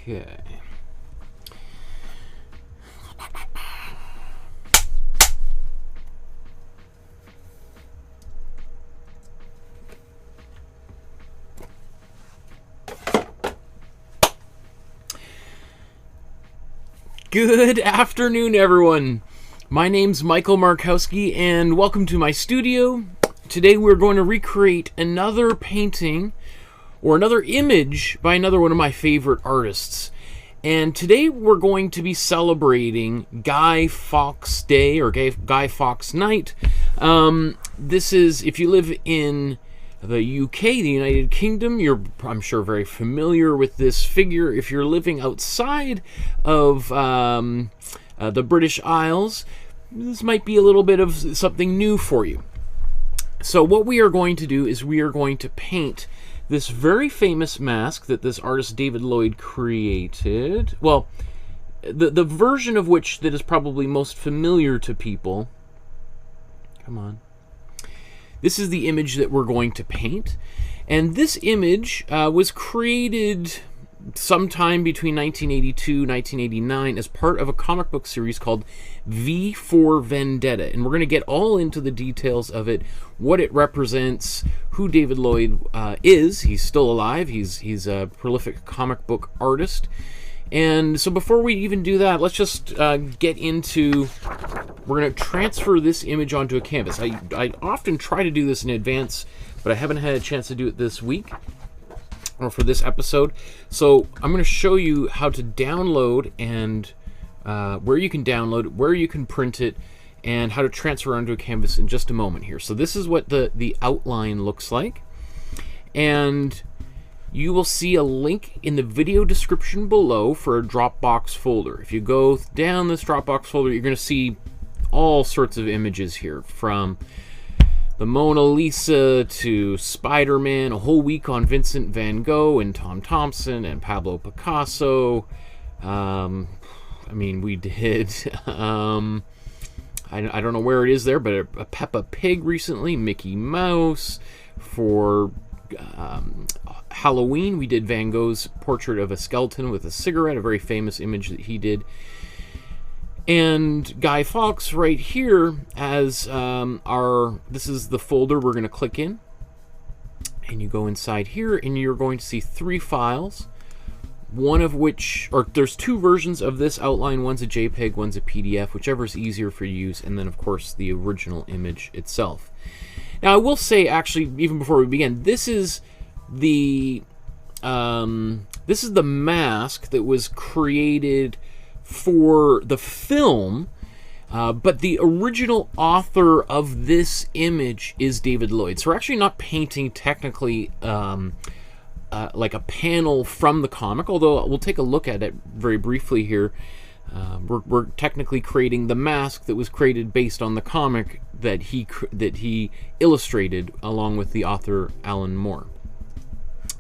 Okay. Good afternoon, everyone. My name's Michael Markowsky, and welcome to my studio. Today we're going to recreate another painting or another image by another one of my favorite artists. And today we're going to be celebrating Guy Fawkes Day or Guy Fawkes Night. This is, if you live in the UK, the United Kingdom, you're, I'm sure, very familiar with this figure. If you're living outside of the British Isles, this might be a little bit of something new for you. So what we are going to do is we are going to paint this very famous mask that this artist David Lloyd created. Well, the version of which that is probably most familiar to people. Come on. This is the image that we're going to paint. And this image was created sometime between 1982 and 1989 as part of a comic book series called V for Vendetta. And we're going to get all into the details of it, what it represents, who David Lloyd is. He's still alive. He's a prolific comic book artist. And so before we even do that, let's just get into... We're going to transfer this image onto a canvas. I often try to do this in advance, but I haven't had a chance to do it this week or for this episode. So I'm going to show you how to download and where you can download it, where you can print it, and how to transfer onto a canvas in just a moment here. So this is what the outline looks like. And you will see a link in the video description below for a Dropbox folder. If you go down this Dropbox folder, you're going to see all sorts of images here, from the Mona Lisa to Spider-Man, a whole week on Vincent van Gogh and Tom Thompson and Pablo Picasso. I mean, we did, I don't know where it is there, but a Peppa Pig recently, Mickey Mouse. For Halloween, we did Van Gogh's portrait of a skeleton with a cigarette, a very famous image that he did. And Guy Fawkes right here as this is the folder we're going to click in. And you go inside here and you're going to see 3 files. One of which, or there's 2 versions of this outline. One's a JPEG, one's a PDF, whichever is easier for you to use. And then, of course, the original image itself. Now, I will say, actually, even before we begin, this is the mask that was created for the film, but the original author of this image is David Lloyd. So we're actually not painting technically like a panel from the comic, although we'll take a look at it very briefly here. We're technically creating the mask that was created based on the comic that he illustrated along with the author Alan Moore.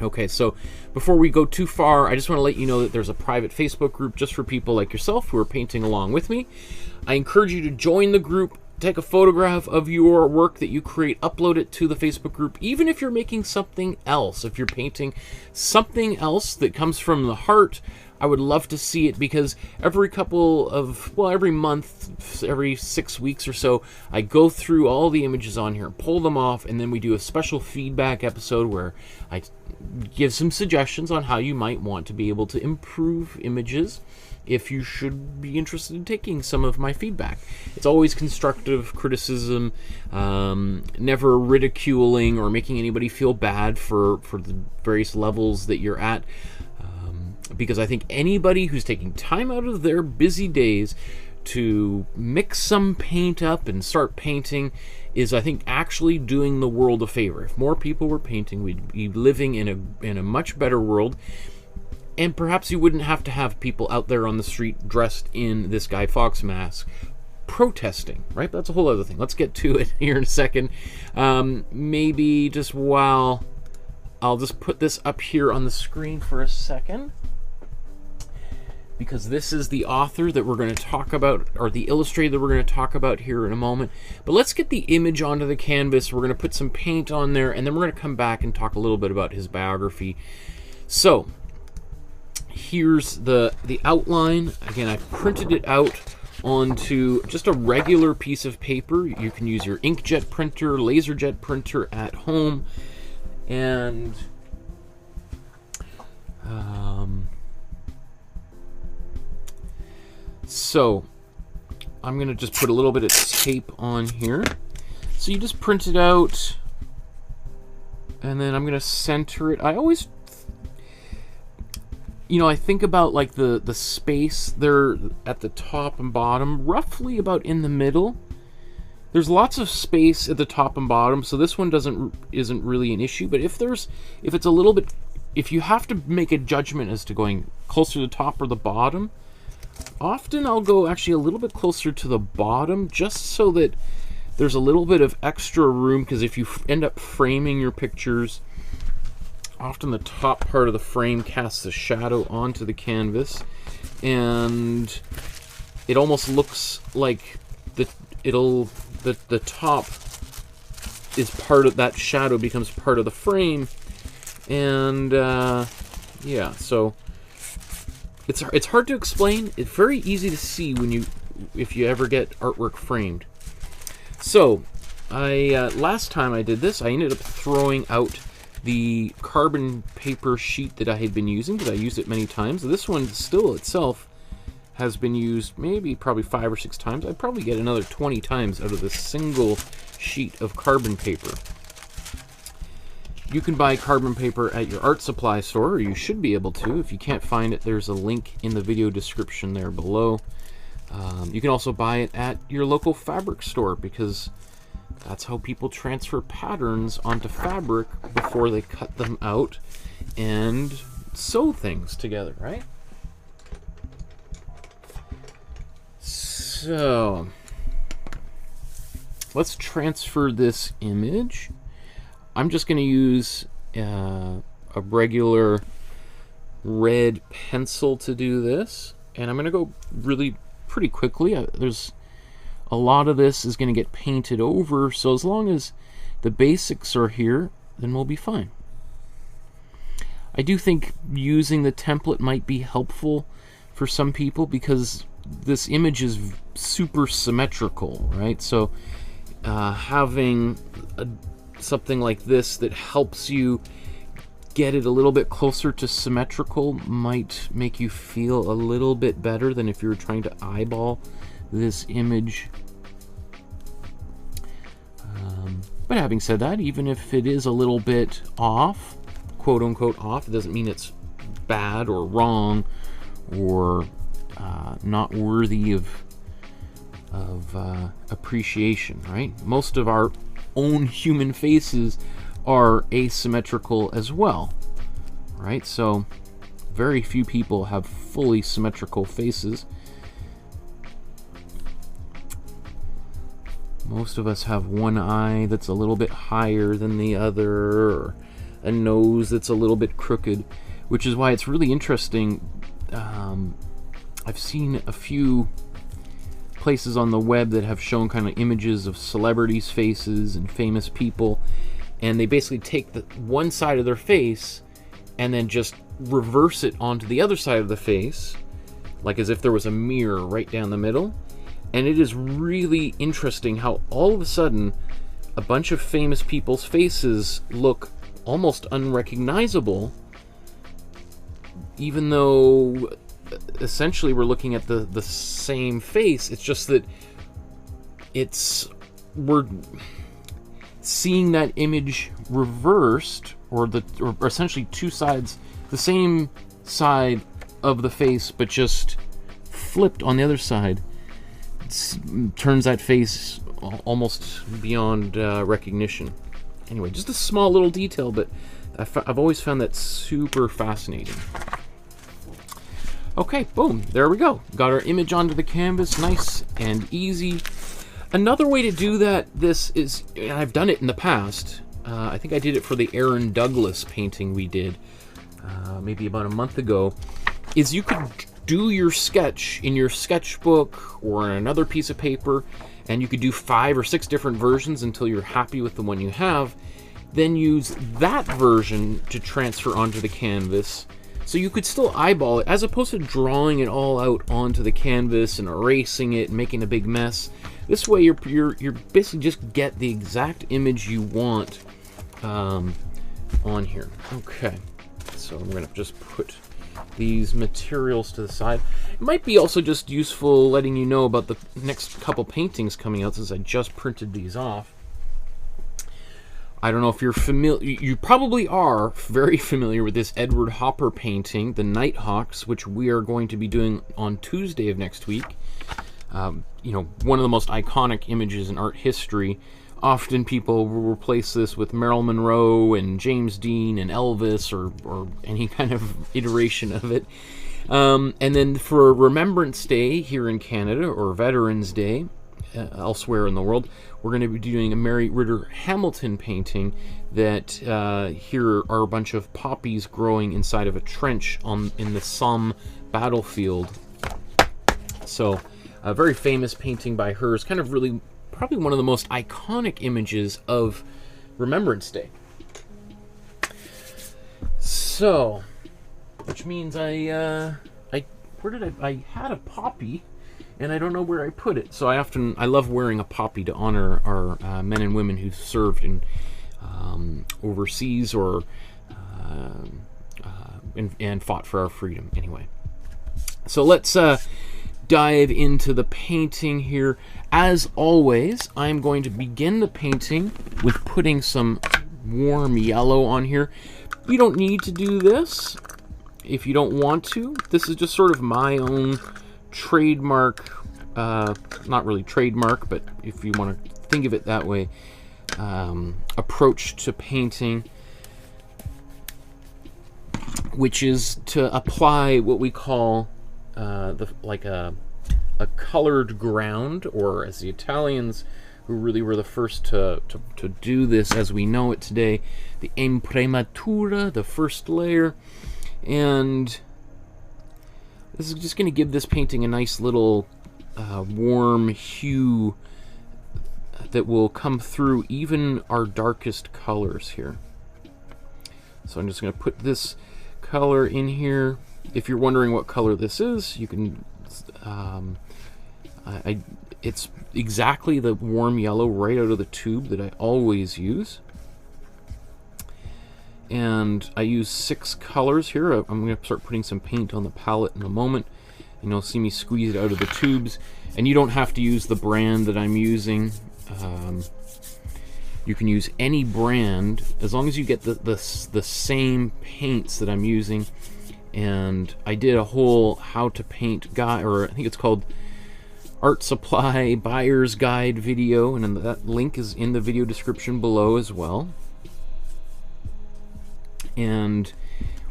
Okay, so before we go too far, I just want to let you know that there's a private Facebook group just for people like yourself who are painting along with me. I encourage you to join the group, take a photograph of your work that you create, upload it to the Facebook group, even if you're making something else. If you're painting something else that comes from the heart, I would love to see it, because every month, every 6 weeks or so, I go through all the images on here, pull them off, and then we do a special feedback episode where I give some suggestions on how you might want to be able to improve images if you should be interested in taking some of my feedback. It's always constructive criticism, never ridiculing or making anybody feel bad for the various levels that you're at. Because I think anybody who's taking time out of their busy days to mix some paint up and start painting is, I think, actually doing the world a favor. If more people were painting, we'd be living in a much better world. And perhaps you wouldn't have to have people out there on the street dressed in this Guy Fawkes mask protesting, right? That's a whole other thing. Let's get to it here in a second. Maybe just while I'll just put this up here on the screen for a second, because this is the author that we're going to talk about, or the illustrator that we're going to talk about here in a moment. But let's get the image onto the canvas. We're going to put some paint on there, and then we're going to come back and talk a little bit about his biography. So here's the outline. Again, I printed it out onto just a regular piece of paper. You can use your inkjet printer, laserjet printer at home, and so I'm gonna just put a little bit of tape on here. So you just print it out, and then I'm gonna center it. I always, you know, I think about like the space there at the top and bottom, roughly about in the middle. There's lots of space at the top and bottom, so this one isn't really an issue. But if it's a little bit, if you have to make a judgment as to going closer to the top or the bottom, often I'll go actually a little bit closer to the bottom, just so that there's a little bit of extra room, because if you end up framing your pictures, often the top part of the frame casts a shadow onto the canvas, and it almost looks like the top is part of that shadow, becomes part of the frame, and yeah, so it's hard to explain. It's very easy to see if you ever get artwork framed. So last time I did this, I ended up throwing out the carbon paper sheet that I had been using, because I used it many times. This one still itself has been used probably 5 or 6 times. I'd probably get another 20 times out of this single sheet of carbon paper. You can buy carbon paper at your art supply store, or you should be able to. If you can't find it, there's a link in the video description there below. You can also buy it at your local fabric store, because that's how people transfer patterns onto fabric before they cut them out and sew things together, right? So let's transfer this image. I'm just going to use a regular red pencil to do this, and I'm going to go really pretty quickly. There's a lot of this is going to get painted over, so as long as the basics are here, then we'll be fine. I do think using the template might be helpful for some people, because this image is super symmetrical, right? So having something like this that helps you get it a little bit closer to symmetrical might make you feel a little bit better than if you were trying to eyeball this image. But having said that, even if it is a little bit off, quote unquote off, it doesn't mean it's bad or wrong or not worthy of appreciation, right? Most of our own human faces are asymmetrical as well, right? So very few people have fully symmetrical faces. Most of us have one eye that's a little bit higher than the other, or a nose that's a little bit crooked, which is why it's really interesting. I've seen a few places on the web that have shown kind of images of celebrities' faces and famous people, and they basically take the one side of their face and then just reverse it onto the other side of the face, like as if there was a mirror right down the middle. And it is really interesting how all of a sudden a bunch of famous people's faces look almost unrecognizable, even though essentially we're looking at the same face. It's just that we're seeing that image reversed, or essentially two sides, the same side of the face, but just flipped on the other side. Turns that face almost beyond recognition. Anyway, just a small little detail, but I've always found that super fascinating. Okay, boom, there we go. Got our image onto the canvas, nice and easy. Another way to do that, and I've done it in the past, I think I did it for the Aaron Douglas painting we did maybe about a month ago, is you could do your sketch in your sketchbook or on another piece of paper, and you could do 5 or 6 different versions until you're happy with the one you have. Then use that version to transfer onto the canvas So you could still eyeball it, as opposed to drawing it all out onto the canvas and erasing it and making a big mess. This way you're basically just get the exact image you want on here. Okay, so I'm going to just put these materials to the side. It might be also just useful letting you know about the next couple paintings coming out, since I just printed these off. I don't know if you're familiar, you probably are very familiar with this Edward Hopper painting, the Nighthawks, which we are going to be doing on Tuesday of next week. You know, one of the most iconic images in art history. Often people will replace this with Marilyn Monroe and James Dean and Elvis, or any kind of iteration of it. And then for Remembrance Day here in Canada, or Veterans Day elsewhere in the world, we're going to be doing a Mary Ritter Hamilton painting that here are a bunch of poppies growing inside of a trench in the Somme battlefield. So a very famous painting by her. It's kind of really probably one of the most iconic images of Remembrance Day. So, which means I had a poppy, and I don't know where I put it. So I love wearing a poppy to honor our men and women who served in overseas or and fought for our freedom. Anyway, so let's dive into the painting here. As always, I'm going to begin the painting with putting some warm yellow on here. You don't need to do this if you don't want to. This is just sort of my own trademark, not really trademark, but if you want to think of it that way, approach to painting, which is to apply what we call a colored ground, or as the Italians, who really were the first to do this as we know it today, the imprimatura, the first layer. And this is just going to give this painting a nice little warm hue that will come through even our darkest colors here. So I'm just going to put this color in here. If you're wondering what color this is, you can it's exactly the warm yellow right out of the tube that I always use. And I use 6 colors here. I'm going to start putting some paint on the palette in a moment, and you'll see me squeeze it out of the tubes. And you don't have to use the brand that I'm using. You can use any brand as long as you get the same paints that I'm using. And I did a whole how to paint guide, or I think it's called Art Supply Buyer's Guide video, and that link is in the video description below as well. And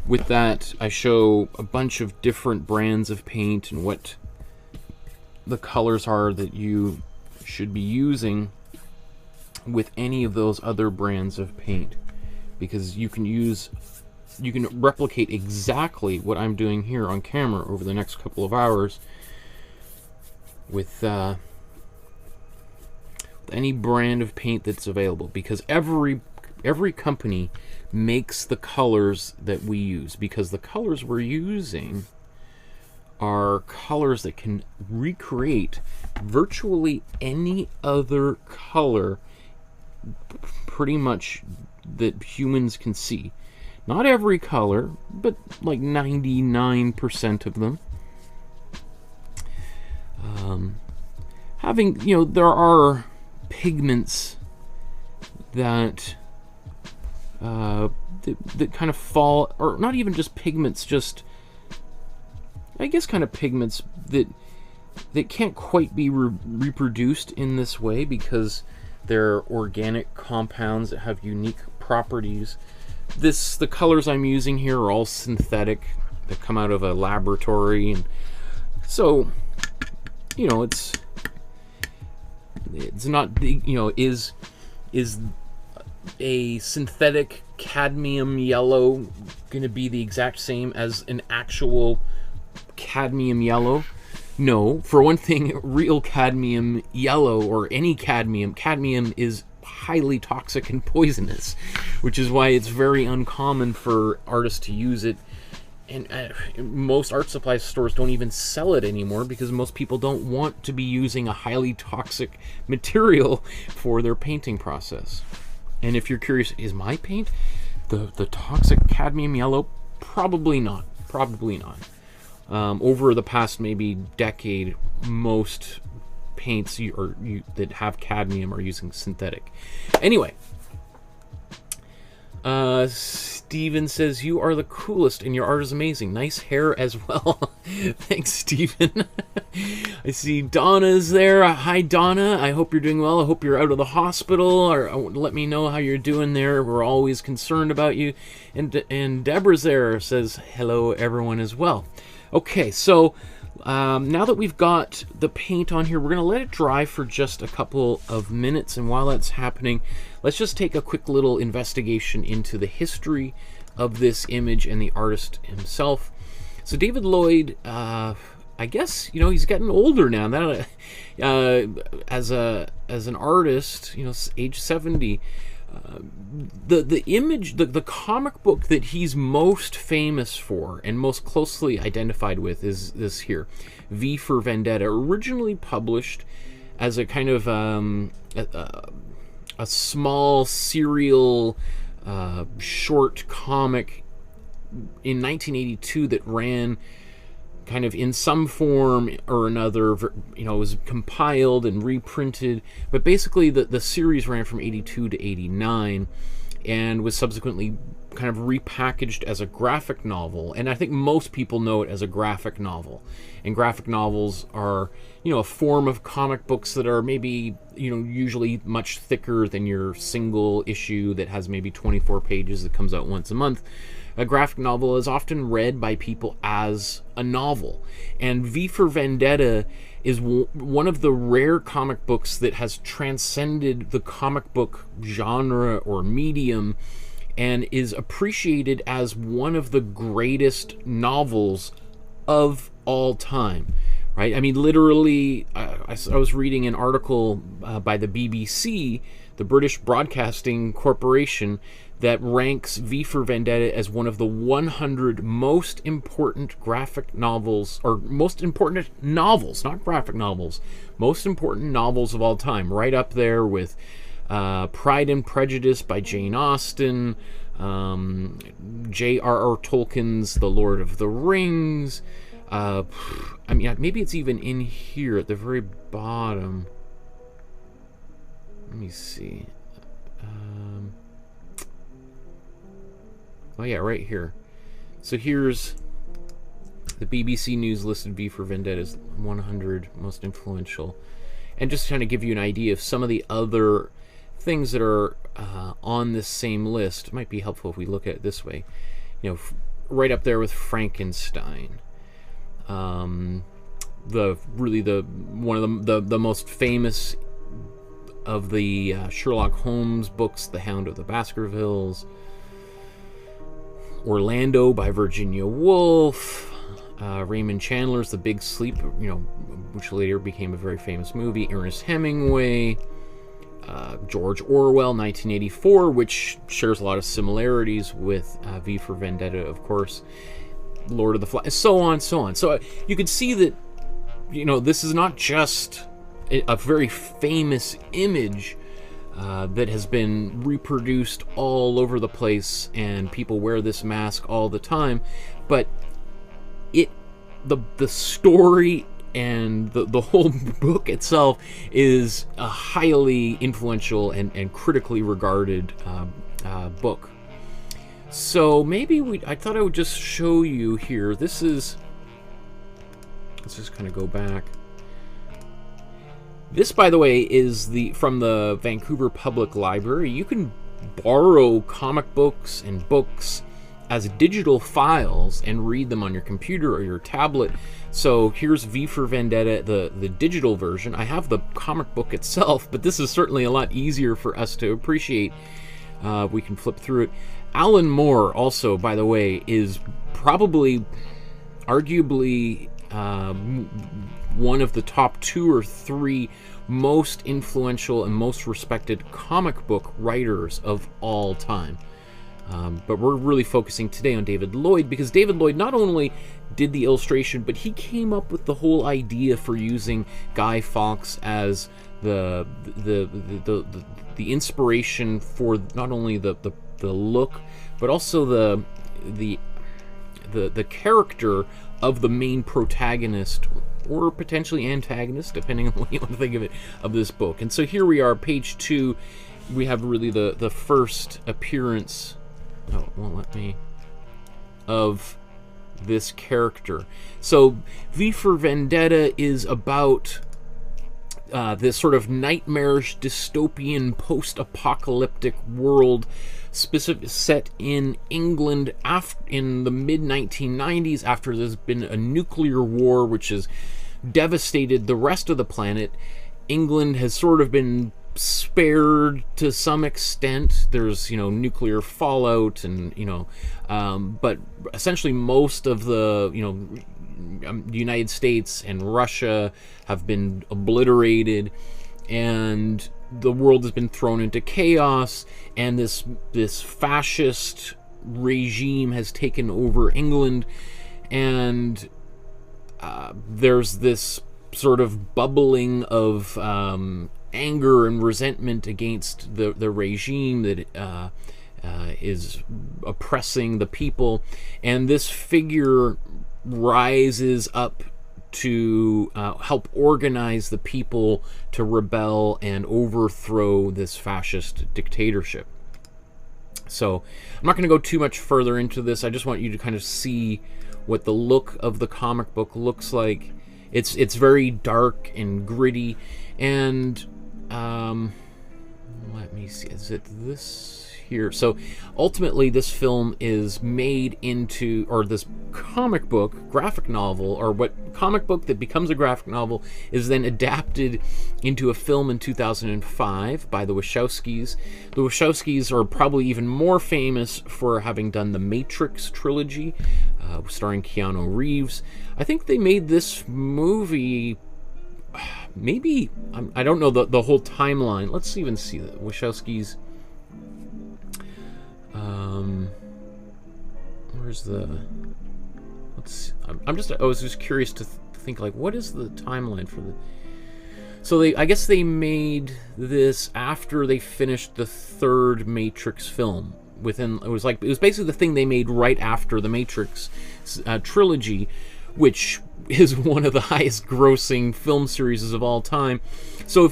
with that, I show a bunch of different brands of paint and what the colors are that you should be using with any of those other brands of paint, because you can replicate exactly what I'm doing here on camera over the next couple of hours with any brand of paint that's available, because every company makes the colors that we use, because the colors we're using are colors that can recreate virtually any other color pretty much that humans can see. Not every color, but like 99% of them. There are pigments that that kind of fall, or not even just pigments, just I guess kind of pigments that can't quite be reproduced in this way, because they're organic compounds that have unique properties. The colors I'm using here are all synthetic, that come out of a laboratory, and so it's not, is a synthetic cadmium yellow going to be the exact same as an actual cadmium yellow? No. For one thing, real cadmium yellow, or any cadmium is highly toxic and poisonous, which is why it's very uncommon for artists to use it and most art supply stores don't even sell it anymore because most people don't want to be using a highly toxic material for their painting process. And if you're curious, is my paint the toxic cadmium yellow? Probably not. Probably not. Over the past maybe decade, most paints that have cadmium are using synthetic. Anyway, Steven says, you are the coolest and your art is amazing. Nice hair as well. Thanks, Steven. I see Donna's there. Hi, Donna. I hope you're doing well. I hope you're out of the hospital. Or let me know how you're doing there. We're always concerned about you. And Deborah's there, says hello, everyone, as well. Okay, so now that we've got the paint on here, we're going to let it dry for just a couple of minutes. And while that's happening, let's just take a quick little investigation into the history of this image and the artist himself. So David Lloyd, I guess, you know, he's getting older now. That as an artist, you know, age 70. The image, the comic book that he's most famous for and most closely identified with is this here, V for Vendetta, originally published as a kind of a small serial short comic in 1982 that ran kind of in some form or another. You know, it was compiled and reprinted, but basically the series ran from 82 to 89 and was subsequently kind of repackaged as a graphic novel. And I think most people know it as a graphic novel. And graphic novels are, you know, a form of comic books that are maybe, you know, usually much thicker than your single issue that has maybe 24 pages that comes out once a month. A graphic novel is often read by people as a novel. And V for Vendetta is one of the rare comic books that has transcended the comic book genre or medium and is appreciated as one of the greatest novels of all time. Right? I mean, literally, I was reading an article by the BBC, the British Broadcasting Corporation, that ranks V for Vendetta as one of the 100 most important graphic novels, or most important novels, not graphic novels, most important novels of all time, right up there with Pride and Prejudice by Jane Austen, J.R.R. Tolkien's The Lord of the Rings. I mean, maybe it's even in here at the very bottom. Let me see. Oh yeah, right here. So here's the BBC News listed V for Vendetta's 100 most influential. And just to kind of give you an idea of some of the other things that are on this same list, it might be helpful if we look at it this way. You know, right up there with Frankenstein. One of the most famous of the Sherlock Holmes books, The Hound of the Baskervilles. Orlando by Virginia Woolf, Raymond Chandler's The Big Sleep, you know, which later became a very famous movie, Ernest Hemingway, George Orwell, 1984, which shares a lot of similarities with V for Vendetta, of course, Lord of the Flies, so on, so on. So you can see that, you know, this is not just a very famous image that has been reproduced all over the place, and people wear this mask all the time. But the story and the whole book itself is a highly influential and critically regarded book. So maybe I thought I would just show you here. Let's just kind of go back. This, by the way, is from the Vancouver Public Library. You can borrow comic books and books as digital files and read them on your computer or your tablet. So here's V for Vendetta, the digital version. I have the comic book itself, but this is certainly a lot easier for us to appreciate. We can flip through it. Alan Moore, also, by the way, is probably, arguably, one of the top 2 or 3 most influential and most respected comic book writers of all time. But we're really focusing today on David Lloyd, because David Lloyd not only did the illustration, but he came up with the whole idea for using Guy Fawkes as the inspiration for not only the look, but also the character of the main protagonist, or potentially antagonist, depending on what you want to think of it, of this book. And so here we are, page 2. We have really the first appearance. Oh, it won't let me. Of this character. So V for Vendetta is about this sort of nightmarish dystopian post-apocalyptic world set in England in the mid-1990s, after there's been a nuclear war which has devastated the rest of the planet. England has sort of been spared to some extent. There's, nuclear fallout, and but essentially most of the the United States and Russia have been obliterated, and the world has been thrown into chaos, and this fascist regime has taken over England, and there's this sort of bubbling of anger and resentment against the regime that is oppressing the people, and this figure rises up to help organize the people to rebel and overthrow this fascist dictatorship. So I'm not going to go too much further into this. I just want you to kind of see what the look of the comic book looks like. It's very dark and gritty, and let me see, is it this here? So ultimately this film is made into, or this comic book, graphic novel, or what comic book that becomes a graphic novel is then adapted into a film in 2005 by the Wachowskis. The Wachowskis are probably even more famous for having done the Matrix trilogy, starring Keanu Reeves. I think they made this movie, maybe, I don't know the whole timeline. Let's even see the Wachowskis. Where's the? I was just curious to think, like, what is the timeline for the? So I guess they made this after they finished the third Matrix film. It was basically the thing they made right after the Matrix trilogy, which is one of the highest grossing film series of all time. So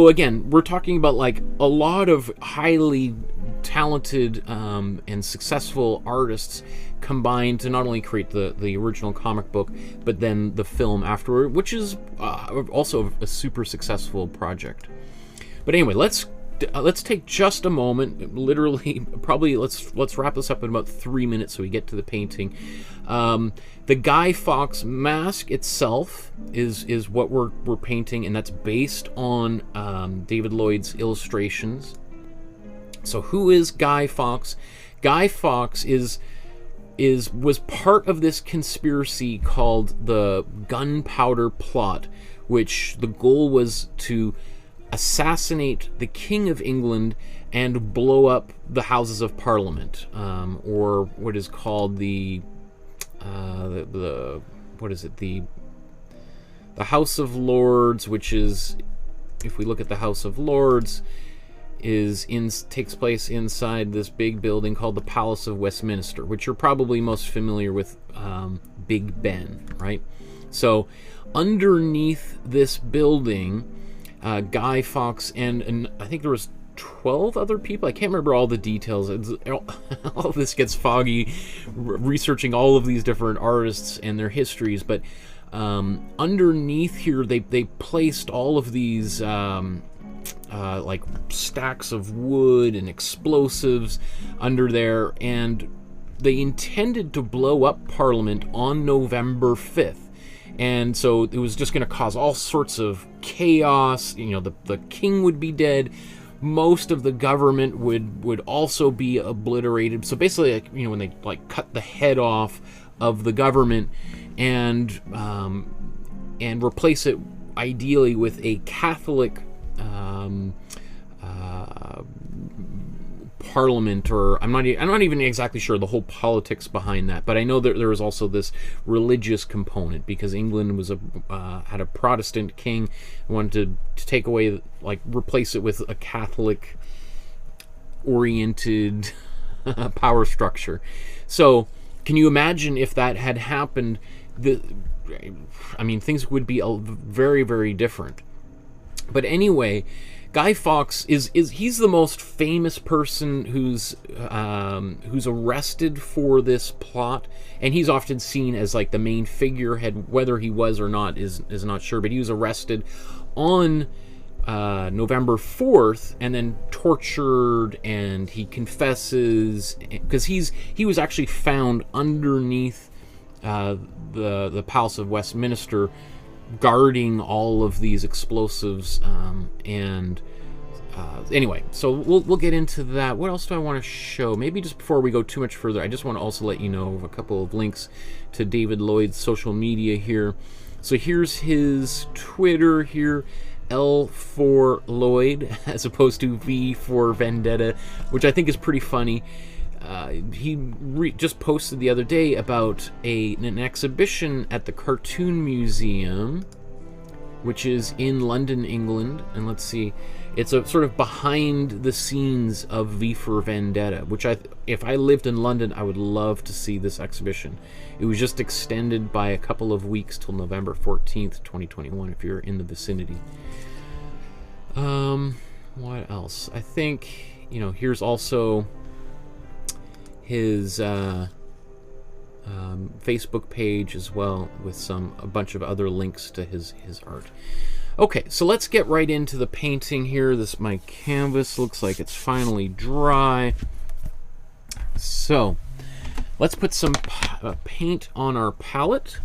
again, we're talking about like a lot of highly talented and successful artists combined to not only create the original comic book, but then the film afterward, which is also a super successful project. But anyway, let's take just a moment, literally, probably let's wrap this up in about 3 minutes so we get to the painting. The Guy Fawkes mask itself is what we're painting, and that's based on David Lloyd's illustrations. So who is Guy Fawkes? Guy Fawkes was part of this conspiracy called the Gunpowder Plot, which the goal was to assassinate the King of England and blow up the Houses of Parliament, or what is called the House of Lords, which is, if we look at the House of Lords, takes place inside this big building called the Palace of Westminster, which you're probably most familiar with, Big Ben, right? So underneath this building, Guy Fawkes and I think there was 12 other people. I can't remember all the details. All of this gets foggy researching all of these different artists and their histories, but underneath here they placed all of these like stacks of wood and explosives under there, and they intended to blow up Parliament on November 5th. And so it was just going to cause all sorts of chaos. The king would be dead. Most of the government would also be obliterated. So basically, when they cut the head off of the government and replace it ideally with a Catholic Parliament, or I'm not even exactly sure the whole politics behind that, but I know that there was also this religious component because England was had a Protestant king, wanted to take away, like, replace it with a Catholic oriented power structure. So can you imagine if that had happened? I mean, things would be very, very different. But anyway, Guy Fawkes he's the most famous person who's arrested for this plot, and he's often seen as like the main figurehead. Whether he was or not is not sure, but he was arrested on November 4th and then tortured, and he confesses because he was actually found underneath the Palace of Westminster, guarding all of these explosives, anyway, so we'll get into that. What else do I want to show? Maybe just before we go too much further, I just want to also let you know of a couple of links to David Lloyd's social media here. So here's his Twitter here, L for Lloyd, as opposed to V for Vendetta, which I think is pretty funny. He just posted the other day about an exhibition at the Cartoon Museum, which is in London, England. And let's see, it's a sort of behind the scenes of V for Vendetta, which if I lived in London, I would love to see this exhibition. It was just extended by a couple of weeks till November 14th, 2021, if you're in the vicinity. What else? I think, here's also his Facebook page as well, with a bunch of other links to his art. Okay, so let's get right into the painting here. My canvas looks like it's finally dry. So let's put some paint on our palette.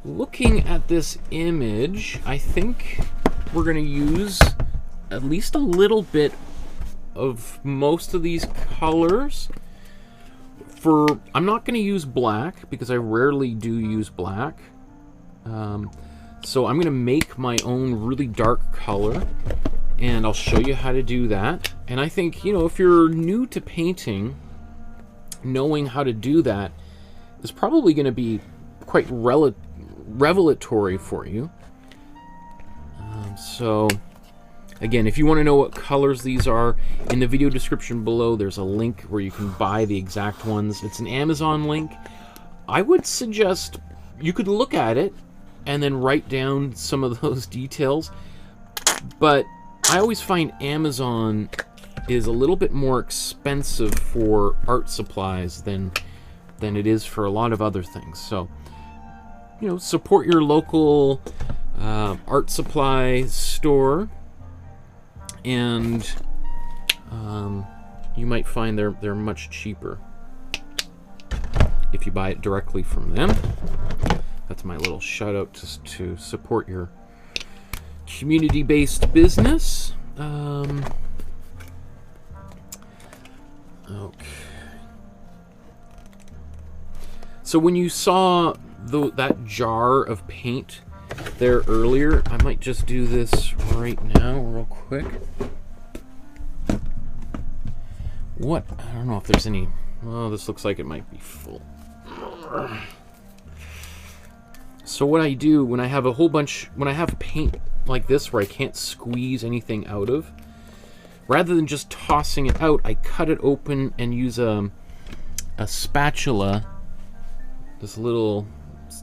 Looking at this image, I think we're going to use at least a little bit of most of these colors. I'm not going to use black because I rarely do use black. So I'm going to make my own really dark color, and I'll show you how to do that. And I think, if you're new to painting, knowing how to do that is probably going to be quite revelatory for you. So again, if you want to know what colors these are, in the video description below, there's a link where you can buy the exact ones. It's an Amazon link. I would suggest you could look at it and then write down some of those details. But I always find Amazon is a little bit more expensive for art supplies than it is for a lot of other things. So, support your local art supply store, and you might find they're much cheaper if you buy it directly from them. That's my little shout out to support your community-based business. Okay. So when you saw that jar of paint there earlier, I might just do this right now real quick. I don't know if there's any. Oh, this looks like it might be full. So what I do when I have when I have paint like this where I can't squeeze anything out of, rather than just tossing it out, I cut it open and use a spatula, this little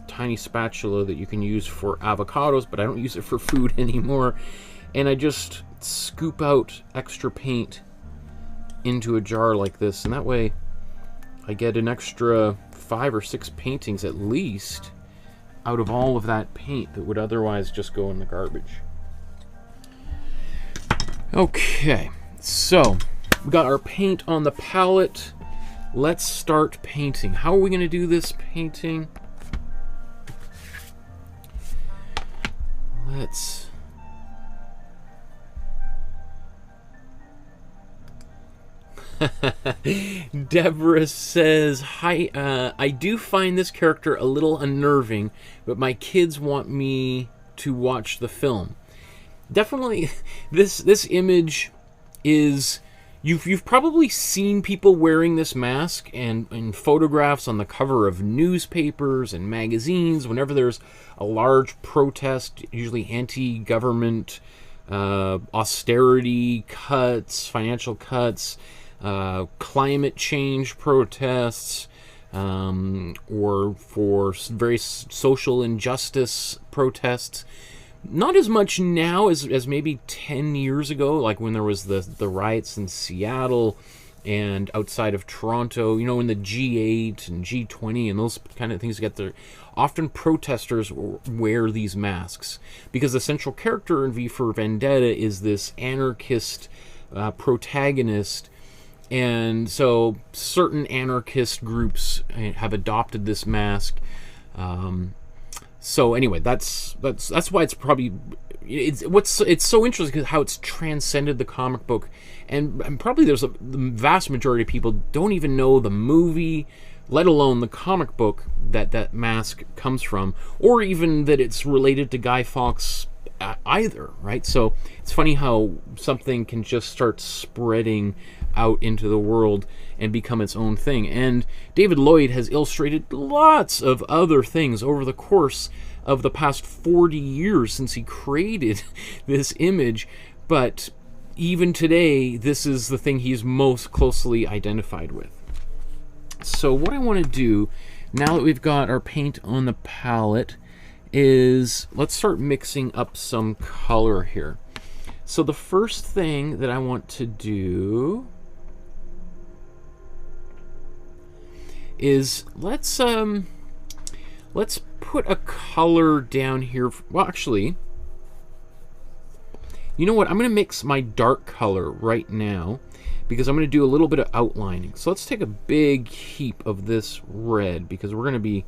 tiny spatula that you can use for avocados, but I don't use it for food anymore. And I just scoop out extra paint into a jar like this, and that way I get an extra 5 or 6 paintings at least out of all of that paint that would otherwise just go in the garbage. Okay, so we got our paint on the palette. Let's start painting. How are we going to do this painting? Let's... Deborah says, hi, I do find this character a little unnerving, but my kids want me to watch the film. Definitely, this image is You've probably seen people wearing this mask and in photographs on the cover of newspapers and magazines whenever there's a large protest, usually anti-government austerity cuts, financial cuts, climate change protests, or for very social injustice protests. Not as much now as maybe 10 years ago, like when there was the riots in Seattle and outside of Toronto, you know, in the G8 and G20 and those kind of things get there. Often protesters wear these masks because the central character in V for Vendetta is this anarchist protagonist. And so certain anarchist groups have adopted this mask. So anyway, that's why it's probably it's so interesting because how it's transcended the comic book, and probably the vast majority of people don't even know the movie, let alone the comic book that mask comes from, or even that it's related to Guy Fawkes either, right? So it's funny how something can just start spreading out into the world and become its own thing. And David Lloyd has illustrated lots of other things over the course of the past 40 years since he created this image, but even today this is the thing he's most closely identified with. So what I want to do now that we've got our paint on the palette is let's start mixing up some color here. So the first thing that I want to do is let's put a color down here. Well, actually, you know what? I'm going to mix my dark color right now because I'm going to do a little bit of outlining. So let's take a big heap of this red because we're going to be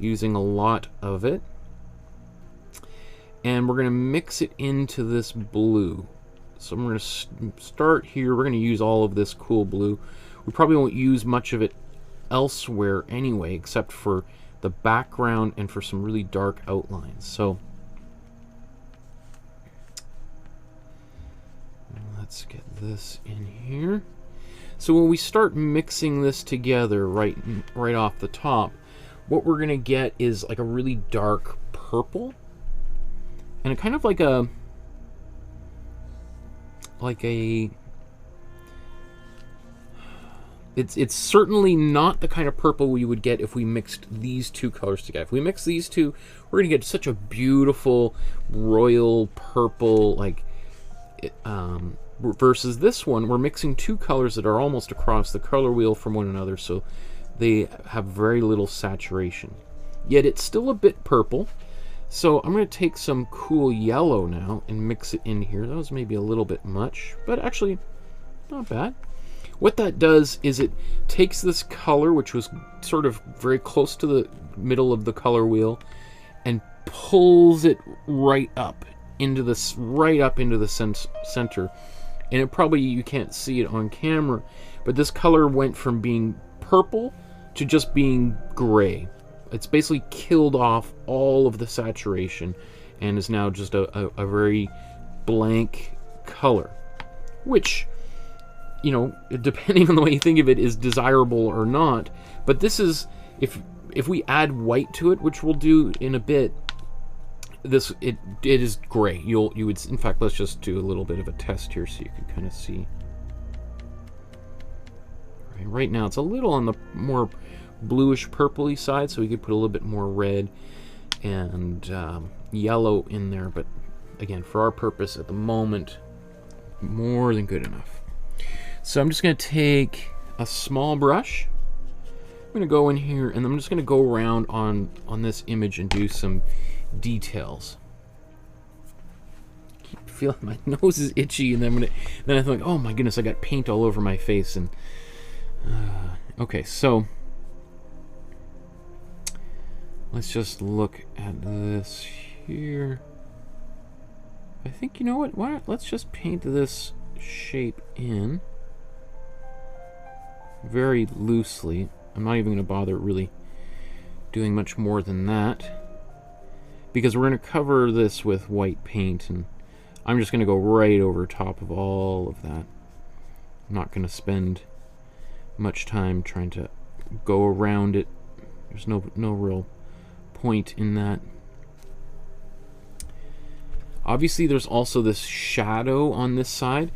using a lot of it. And we're going to mix it into this blue. So I'm going to start here. We're going to use all of this cool blue. We probably won't use much of it elsewhere anyway, except for the background and for some really dark outlines. So let's get this in here. So when we start mixing this together right off the top, what we're gonna get is like a really dark purple and a kind of like a It's certainly not the kind of purple we would get if we mixed these two colors together. If we mix these two, we're going to get such a beautiful royal purple, like, versus this one, we're mixing two colors that are almost across the color wheel from one another, so they have very little saturation. Yet it's still a bit purple. So I'm going to take some cool yellow now and mix it in here. That was maybe a little bit much, but actually not bad. What that does is it takes this color, which was sort of very close to the middle of the color wheel, and pulls it right up into the center. And it probably, you can't see it on camera, but this color went from being purple to just being gray. It's basically killed off all of the saturation and is now just a very blank color, which, you know, depending on the way you think of it, is desirable or not. But this is, if we add white to it, which we'll do in a bit, it is gray. You would, in fact, let's just do a little bit of a test here so you can kind of see. Right now it's a little on the more bluish purpley side, so we could put a little bit more red and yellow in there, but again, for our purpose at the moment, more than good enough. So I'm just going to take a small brush. I'm going to go in here and I'm just going to go around on this image and do some details. I keep feeling my nose is itchy, and then I think, oh my goodness, I got paint all over my face. And okay, so let's just look at this here. I think, you know what? Why not? Let's just paint this shape in very loosely. I'm not even going to bother really doing much more than that, because we're going to cover this with white paint, and I'm just going to go right over top of all of that. I'm not going to spend much time trying to go around it. There's no real point in that. Obviously, there's also this shadow on this side.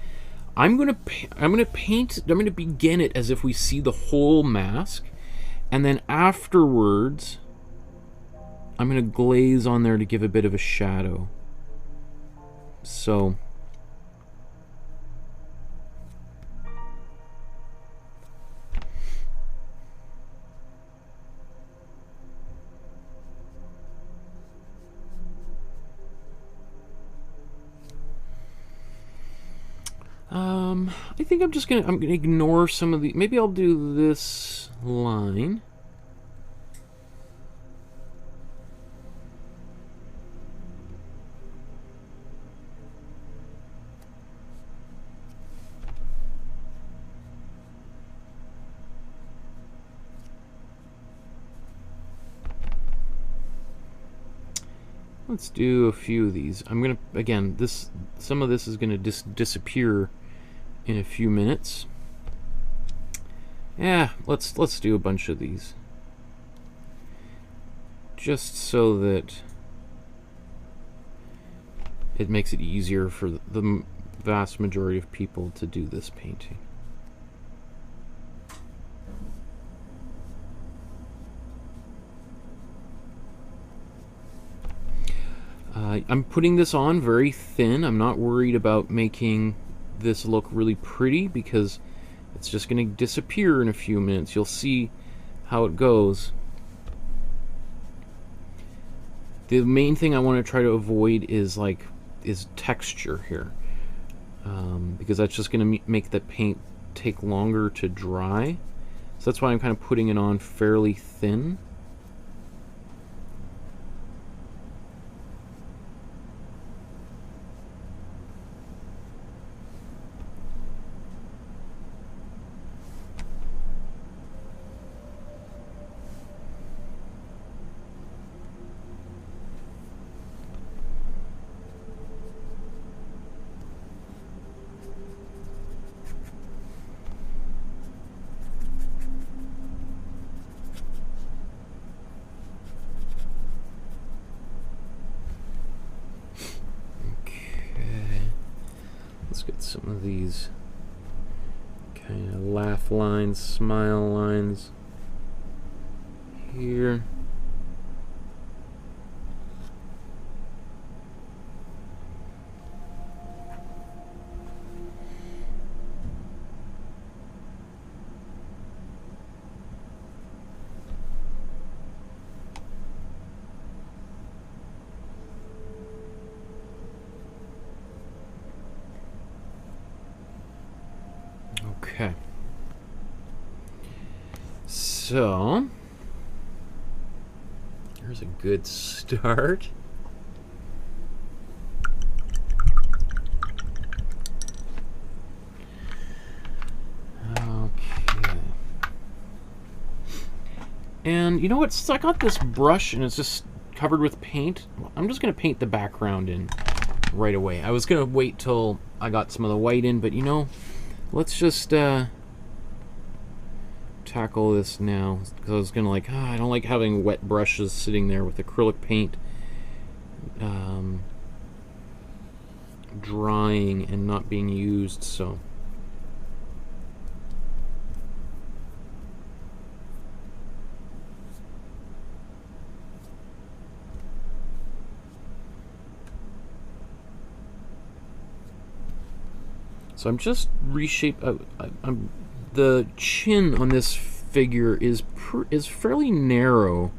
I'm gonna begin it as if we see the whole mask, and then afterwards, I'm gonna glaze on there to give a bit of a shadow. So. I think I'm gonna ignore some of the, maybe I'll do this line. Let's do a few of these. I'm gonna, again, some of this is gonna disappear in a few minutes. Yeah, let's do a bunch of these, just so that it makes it easier for the vast majority of people to do this painting. I'm putting this on very thin. I'm not worried about making this look really pretty because it's just going to disappear in a few minutes. You'll see how it goes. The main thing I want to try to avoid is texture here, because that's just going to make the paint take longer to dry. So that's why I'm kind of putting it on fairly thin. Some of these kind of laugh lines, smile lines here. Okay, so here's a good start. Okay, and you know what, since I got this brush and it's just covered with paint, I'm just going to paint the background in right away. I was going to wait till I got some of the white in, but you know, let's just tackle this now, because I was gonna I don't like having wet brushes sitting there with acrylic paint drying and not being used. So I'm just the chin on this figure is fairly narrow,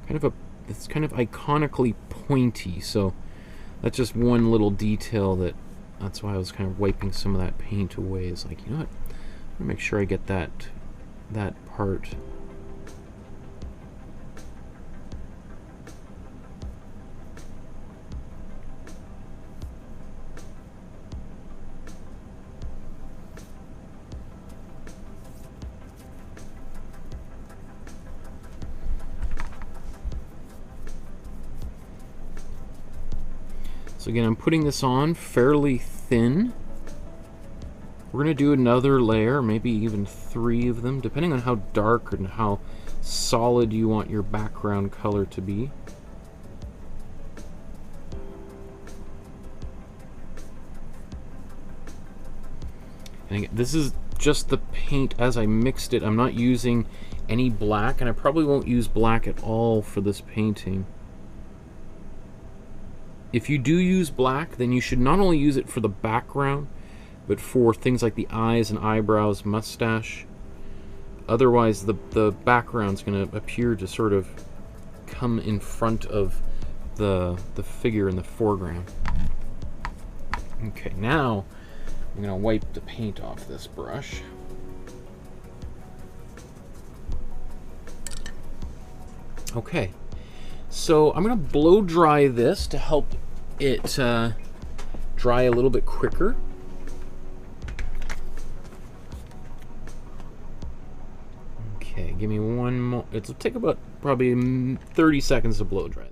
it's kind of iconically pointy. So that's just one little detail that's why I was kind of wiping some of that paint away. Is like, you know what, I'm gonna make sure I get that part. So again, I'm putting this on fairly thin. We're going to do another layer, maybe even 3 of them, depending on how dark and how solid you want your background color to be. And again, this is just the paint as I mixed it. I'm not using any black, and I probably won't use black at all for this painting. If you do use black, then you should not only use it for the background, but for things like the eyes and eyebrows, mustache. Otherwise, the background's going to appear to sort of come in front of the figure in the foreground. Okay, now I'm going to wipe the paint off this brush. Okay, so I'm going to blow dry this to help it dry a little bit quicker. Okay, give me one more. It'll take about probably 30 seconds to blow dry.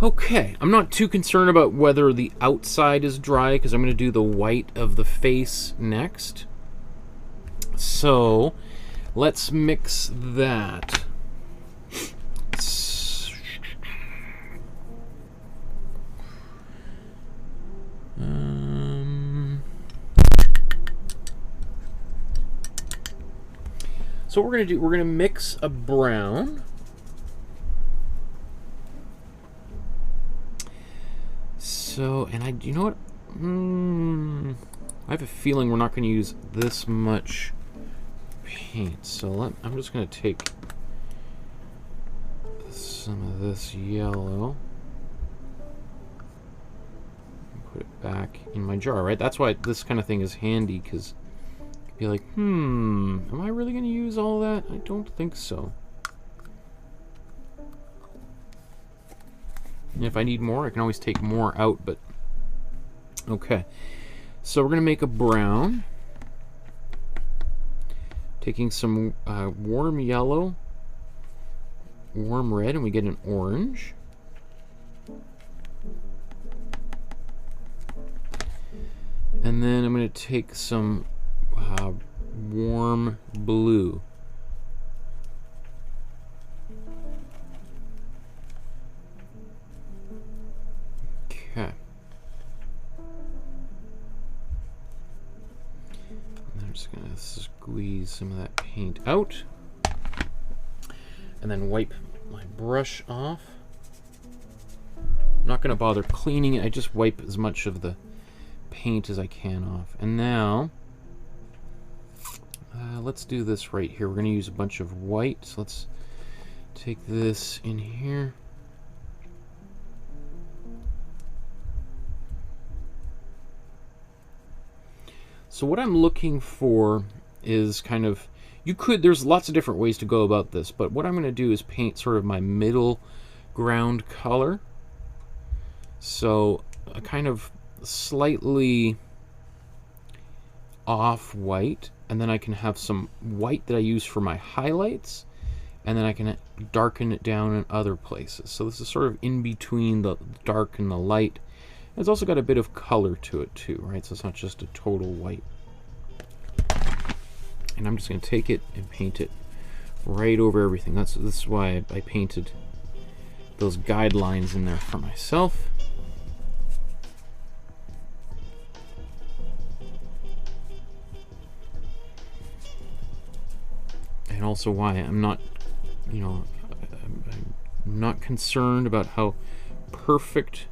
Okay, I'm not too concerned about whether the outside is dry because I'm going to do the white of the face next. So let's mix that. So what we're going to do, we're going to mix a brown. So, and you know what? I have a feeling we're not going to use this much paint. So I'm just going to take some of this yellow and put it back in my jar, right? That's why this kind of thing is handy, because you'd be like, am I really going to use all that? I don't think so. And if I need more, I can always take more out, but okay. So we're going to make a brown. Taking some warm yellow, warm red, and we get an orange. And then I'm going to take some warm blue. Okay. And I'm just going to squeeze some of that paint out. And then wipe my brush off. I'm not going to bother cleaning it. I just wipe as much of the paint as I can off. And now, let's do this right here. We're going to use a bunch of white. So let's take this in here. So what I'm looking for is kind of, there's lots of different ways to go about this, but what I'm going to do is paint sort of my middle ground color. So a kind of slightly off-white, and then I can have some white that I use for my highlights, and then I can darken it down in other places. So this is sort of in between the dark and the light. It's also got a bit of color to it too, right? So it's not just a total white. And I'm just going to take it and paint it right over everything. This is why I painted those guidelines in there for myself. And also why I'm not, I'm not concerned about how perfect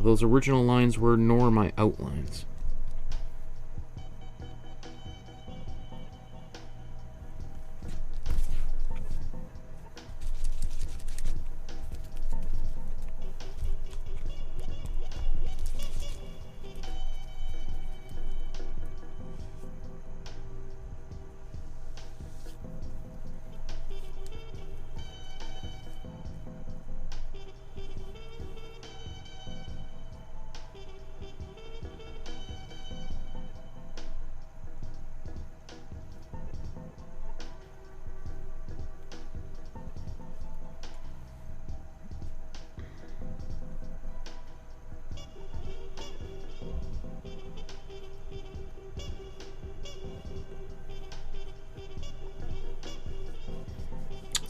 those original lines were, nor my outlines.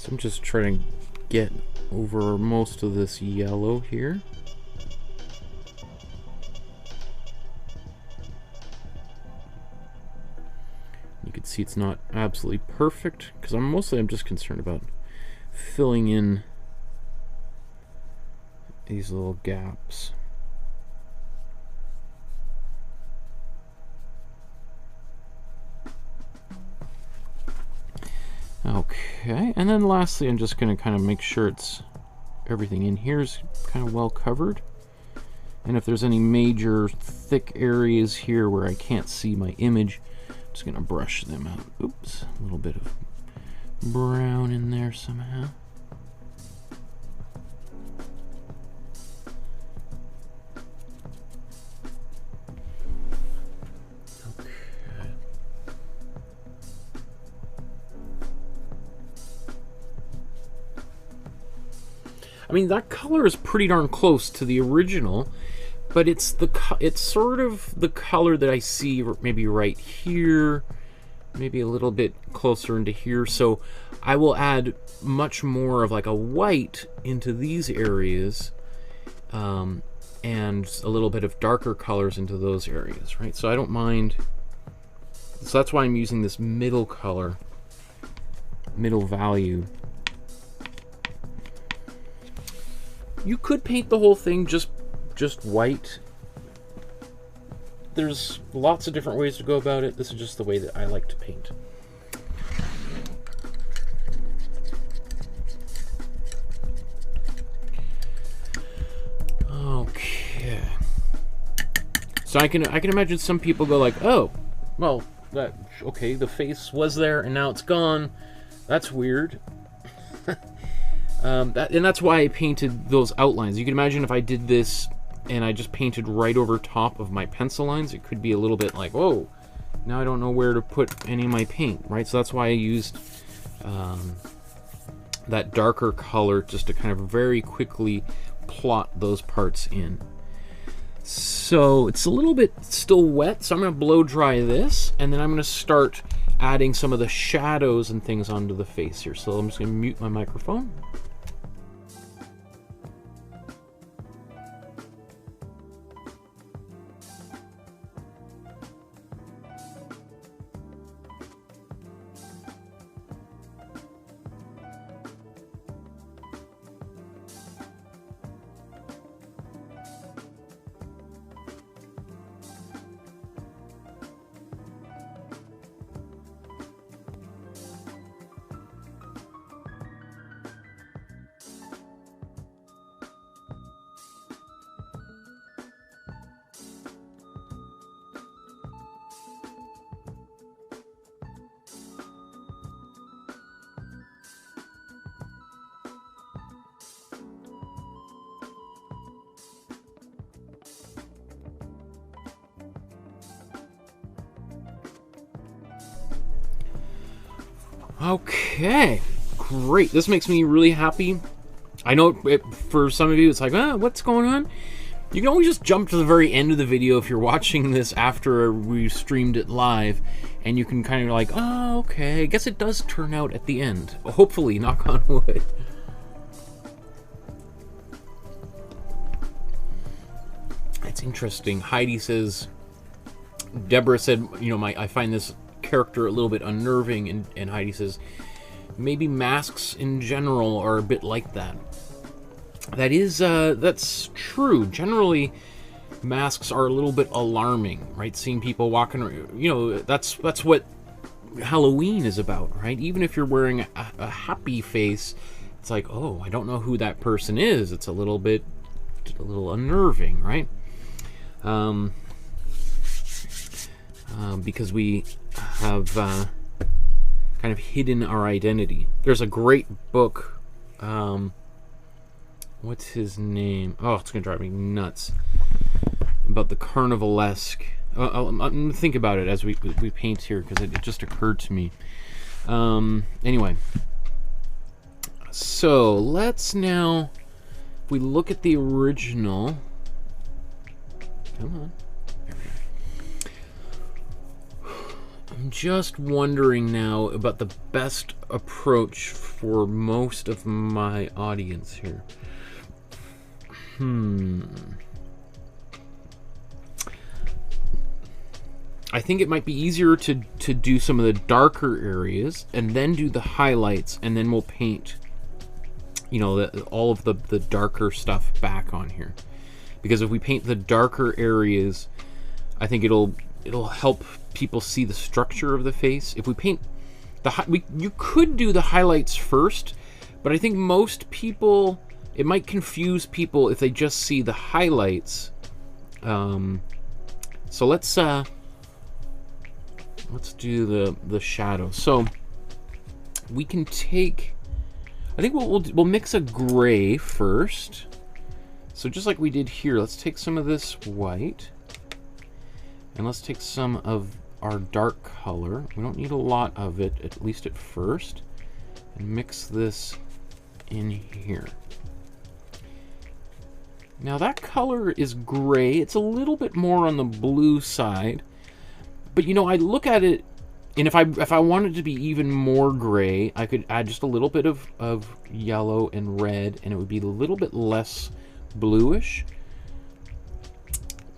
So I'm just trying to get over most of this yellow here. You can see it's not absolutely perfect because I'm just concerned about filling in these little gaps. Okay, and then lastly, I'm just going to kind of make sure it's everything in here is kind of well covered. And if there's any major thick areas here where I can't see my image, I'm just going to brush them out. Oops, a little bit of brown in there somehow. I mean, that color is pretty darn close to the original, but it's sort of the color that I see maybe right here, maybe a little bit closer into here. So I will add much more of like a white into these areas, and a little bit of darker colors into those areas, right? So I don't mind. So that's why I'm using this middle color, middle value. You could paint the whole thing just white. There's lots of different ways to go about it. This is just the way that I like to paint. Okay. So I can imagine some people go like, "Oh, well, okay, the face was there and now it's gone. That's weird." And that's why I painted those outlines. You can imagine if I did this and I just painted right over top of my pencil lines, it could be a little bit like, whoa, now I don't know where to put any of my paint, right? So that's why I used that darker color just to kind of very quickly plot those parts in. So it's a little bit still wet, so I'm going to blow dry this, and then I'm going to start adding some of the shadows and things onto the face here. So I'm just going to mute my microphone. Okay, great. This makes me really happy. I know for some of you it's like, what's going on? You can always just jump to the very end of the video if you're watching this after we streamed it live, and you can kind of like, oh, okay, I guess it does turn out at the end. Hopefully, knock on wood. It's interesting. Heidi says, Deborah said, you know, I find this character a little bit unnerving, and Heidi says, maybe masks in general are a bit like that. That's true. Generally, masks are a little bit alarming, right? Seeing people walking, that's what Halloween is about, right? Even if you're wearing a happy face, it's like, oh, I don't know who that person is. It's a little unnerving, right? Because we have kind of hidden our identity. There's a great book. What's his name? Oh, it's gonna drive me nuts. About the carnivalesque. I'm gonna think about it as we paint here, because it just occurred to me. Anyway, so let's now, if we look at the original. Come on. I'm just wondering now about the best approach for most of my audience here. I think it might be easier to do some of the darker areas and then do the highlights, and then we'll paint, all of the darker stuff back on here. Because if we paint the darker areas, I think it'll help people see the structure of the face. If we paint you could do the highlights first, but I think most people, it might confuse people if they just see the highlights. So let's do the shadow. So we can take, I think we'll mix a gray first. So just like we did here, let's take some of this white, and let's take some of our dark color. We don't need a lot of it, at least at first, and mix this in here. Now that color is gray. It's a little bit more on the blue side, but I look at it, and if I wanted to be even more gray, I could add just a little bit of yellow and red, and it would be a little bit less bluish.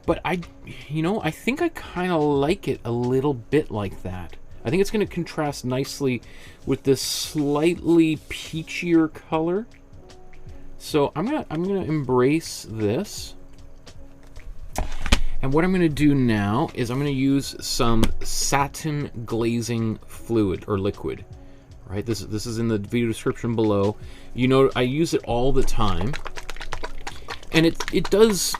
But I think I kind of like it a little bit like that. I think it's going to contrast nicely with this slightly peachier color. So I'm gonna embrace this. And what I'm gonna do now is I'm gonna use some satin glazing fluid or liquid. Right? This is in the video description below. I use it all the time. And it does,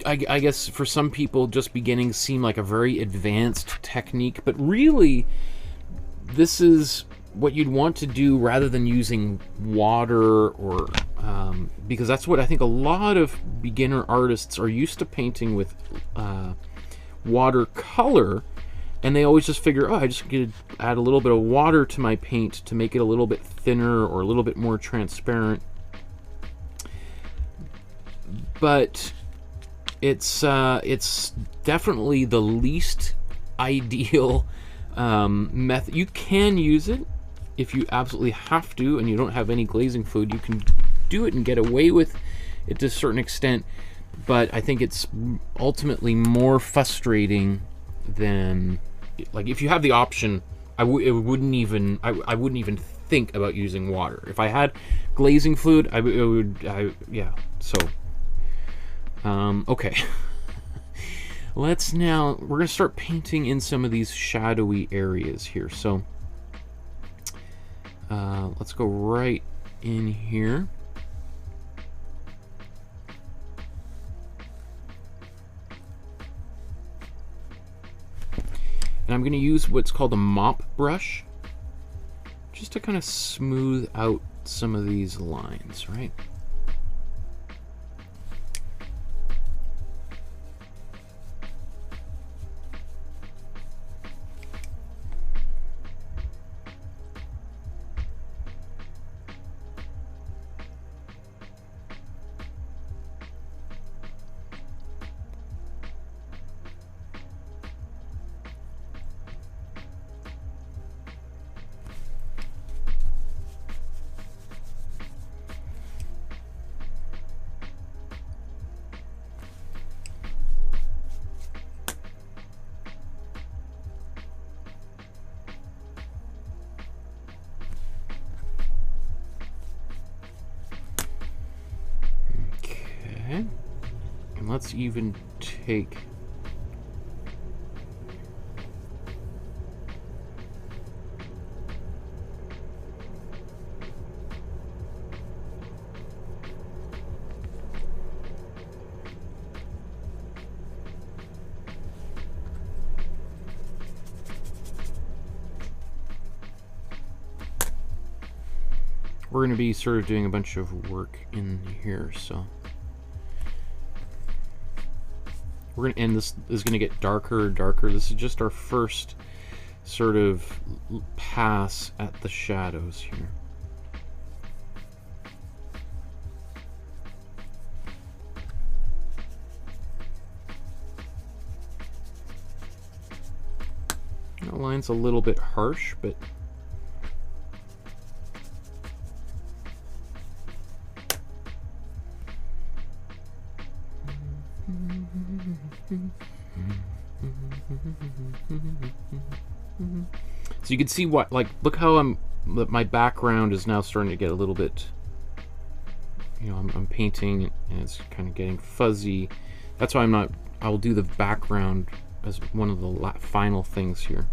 I guess for some people just beginning, seem like a very advanced technique, but really this is what you'd want to do rather than using water, or because that's what I think a lot of beginner artists are used to painting with watercolor, and they always just figure, oh, I just get to add a little bit of water to my paint to make it a little bit thinner or a little bit more transparent. But it's definitely the least ideal method. You can use it if you absolutely have to and you don't have any glazing fluid. You can do it and get away with it to a certain extent, but I think it's ultimately more frustrating than, like, if you have the option, I wouldn't even think about using water. If I had glazing fluid, yeah. So okay. We're gonna start painting in some of these shadowy areas here. So let's go right in here. And I'm gonna use what's called a mop brush just to kind of smooth out some of these lines, right? let's even take... We're going to be sort of doing a bunch of work in here, so we're going to, and this is going to get darker and darker. This is just our first sort of pass at the shadows here. That line's a little bit harsh, but so you can see what, like, look how my background is now starting to get a little bit, you know, I'm painting and it's kind of getting fuzzy. That's why I'll do the background as one of the final things here.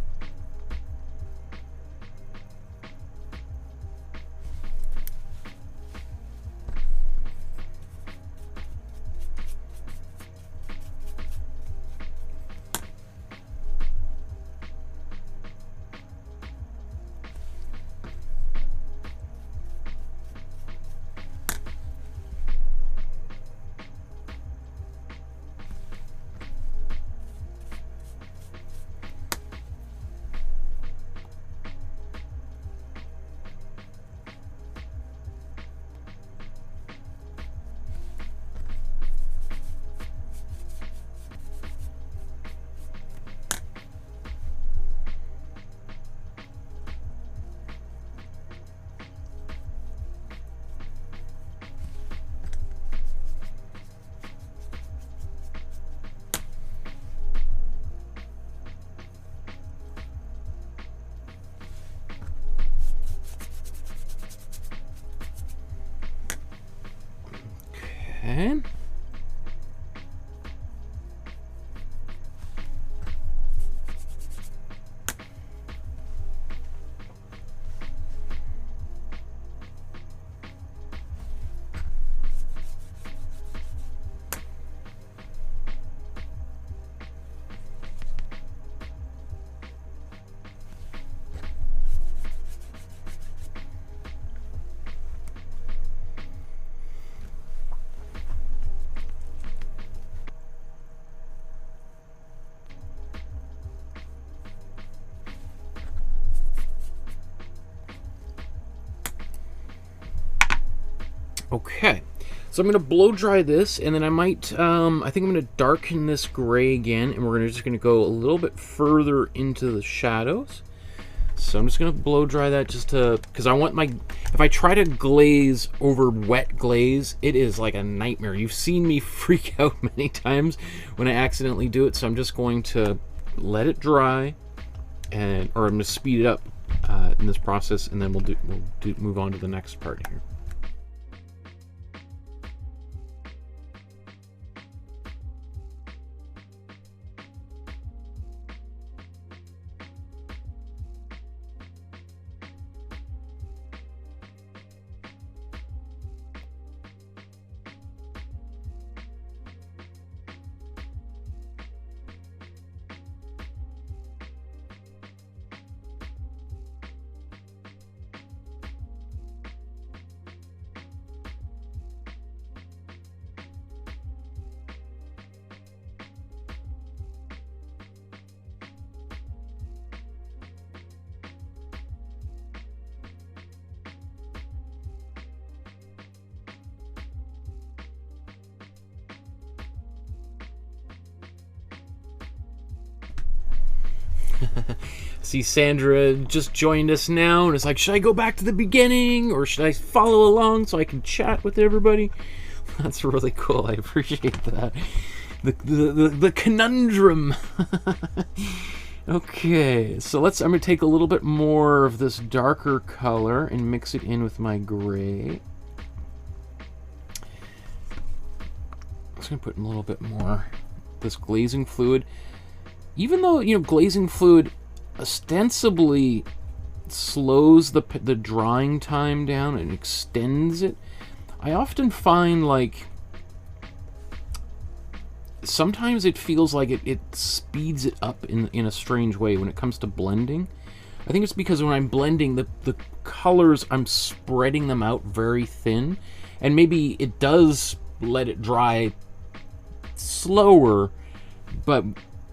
Okay. Okay, so I'm going to blow dry this, and then I might, I think I'm going to darken this gray again, and we're just going to go a little bit further into the shadows. So I'm just going to blow dry that just to, because I want my, if I try to glaze over wet glaze, it is like a nightmare. You've seen me freak out many times when I accidentally do it, so I'm just going to let it dry, and, or I'm going to speed it up in this process, and then we'll move on to the next part here. See, Sandra just joined us now, and it's like, should I go back to the beginning, or should I follow along so I can chat with everybody? That's really cool. I appreciate that. The conundrum. Okay, so I'm going to take a little bit more of this darker color and mix it in with my gray. just going to put in a little bit more this glazing fluid. Even though, you know, glazing fluid ostensibly slows the drying time down and extends it, I often find, like, sometimes it feels like it speeds it up in a strange way when it comes to blending. I think it's because when I'm blending, the colors, I'm spreading them out very thin, and maybe it does let it dry slower, but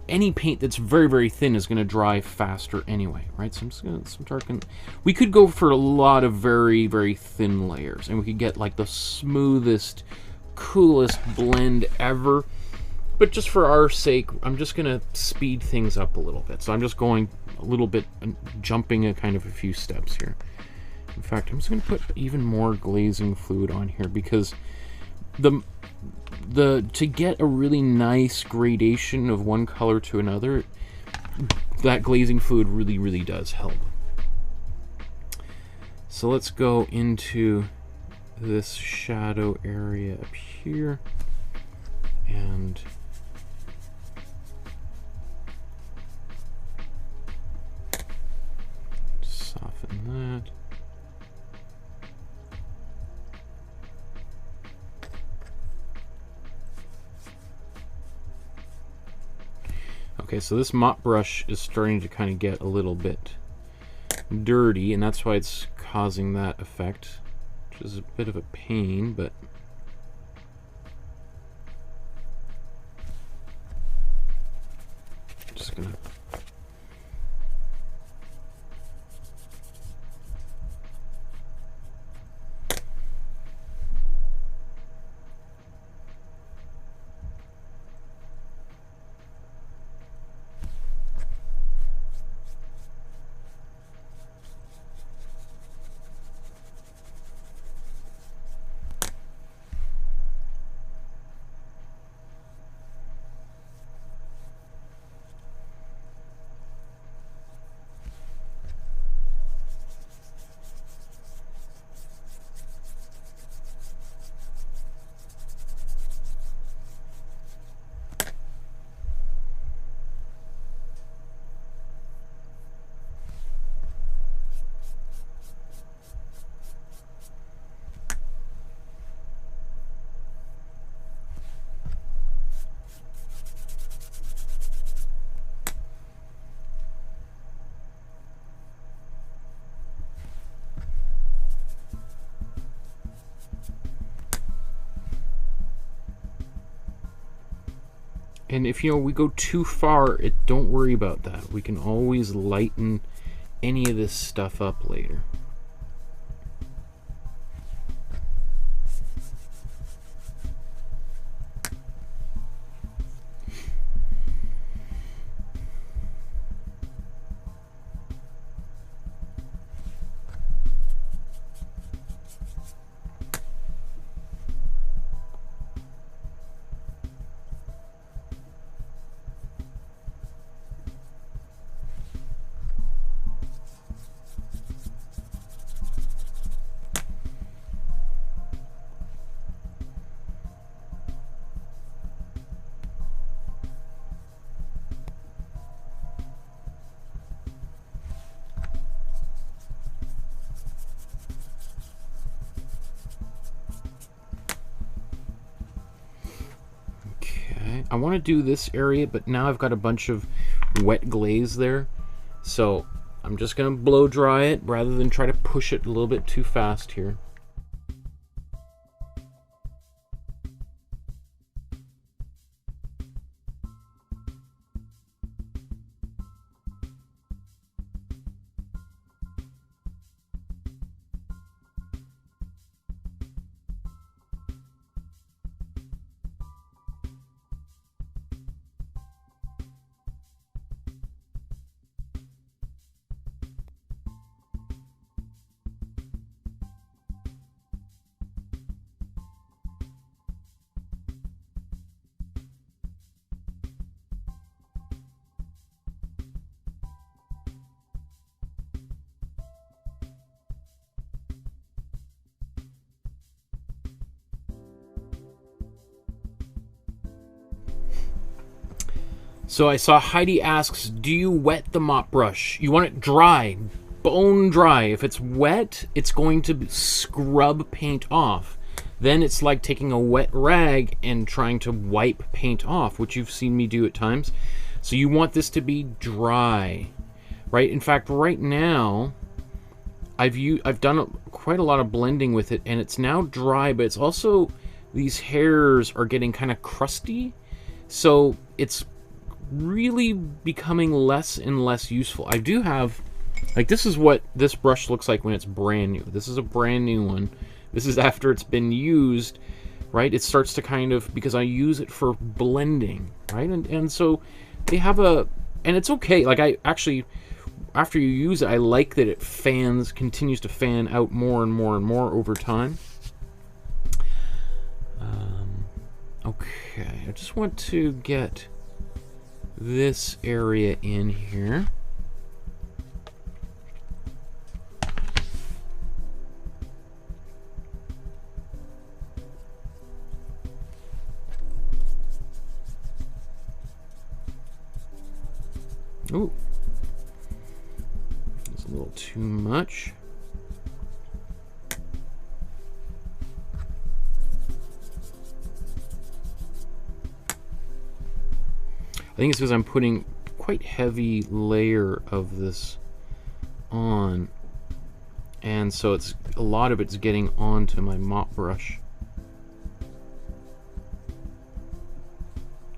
any paint that's very, very thin is going to dry faster anyway, right? So I'm just going to start. We could go for a lot of very, very thin layers, and we could get like the smoothest, coolest blend ever. But just for our sake, I'm just going to speed things up a little bit. So I'm just going a little bit, jumping a kind of a few steps here. In fact, I'm just going to put even more glazing fluid on here, because to get a really nice gradation of one color to another, that glazing fluid really, really does help. So let's go into this shadow area up here, and soften that. Okay, so this mop brush is starting to kind of get a little bit dirty, and that's why it's causing that effect, which is a bit of a pain, but just gonna And if, you know, we go too far, don't worry about that. We can always lighten any of this stuff up later. I want to do this area, but now I've got a bunch of wet glaze there, so I'm just going to blow dry it rather than try to push it a little bit too fast here. So I saw Heidi asks, do you wet the mop brush? You want it dry, bone dry. If it's wet, it's going to scrub paint off. Then it's like taking a wet rag and trying to wipe paint off, which you've seen me do at times. So you want this to be dry, right? In fact, right now, I've done quite a lot of blending with it, and it's now dry, but it's also, these hairs are getting kind of crusty, so it's really becoming less and less useful. I do have, like, this is what this brush looks like when it's brand new. This is a brand new one. This is after it's been used, right? It starts to kind of, because I use it for blending, right? And so they have a, and it's okay. Like, I actually, after you use it, I like that it continues to fan out more and more and more over time. Okay, I just want to get this area in here. Ooh, that's a little too much. I think it's because I'm putting quite heavy layer of this on, and so it's a lot of it's getting onto my mop brush.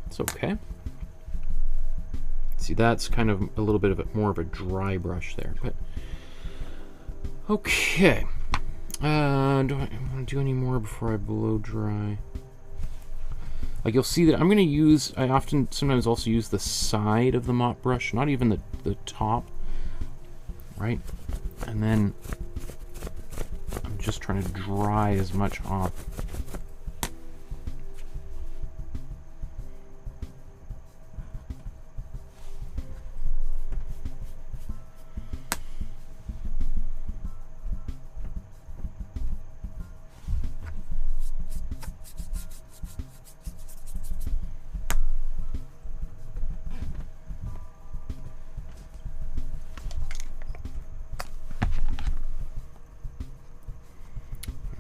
It's okay. See, that's kind of a little bit of more of a dry brush there, but okay. Do I want to do any more before I blow dry? Like, you'll see that I'm going to use, I sometimes also use the side of the mop brush, not even the top, right? And then I'm just trying to dry as much off.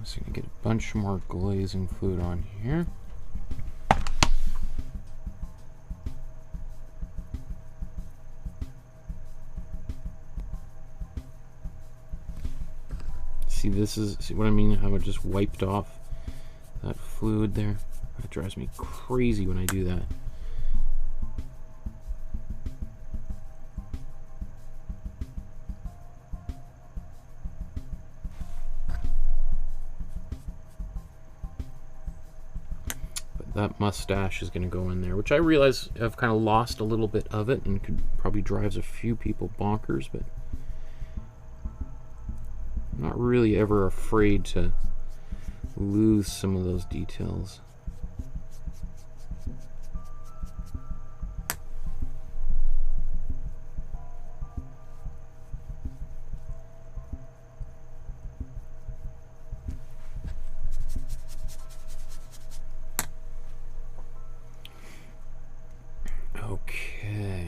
So you can get a bunch more glazing fluid on here. See what I mean? How it just wiped off that fluid there. That drives me crazy when I do that. That mustache is going to go in there, which I realize I've kind of lost a little bit of it and could probably drives a few people bonkers, but I'm not really ever afraid to lose some of those details. Okay.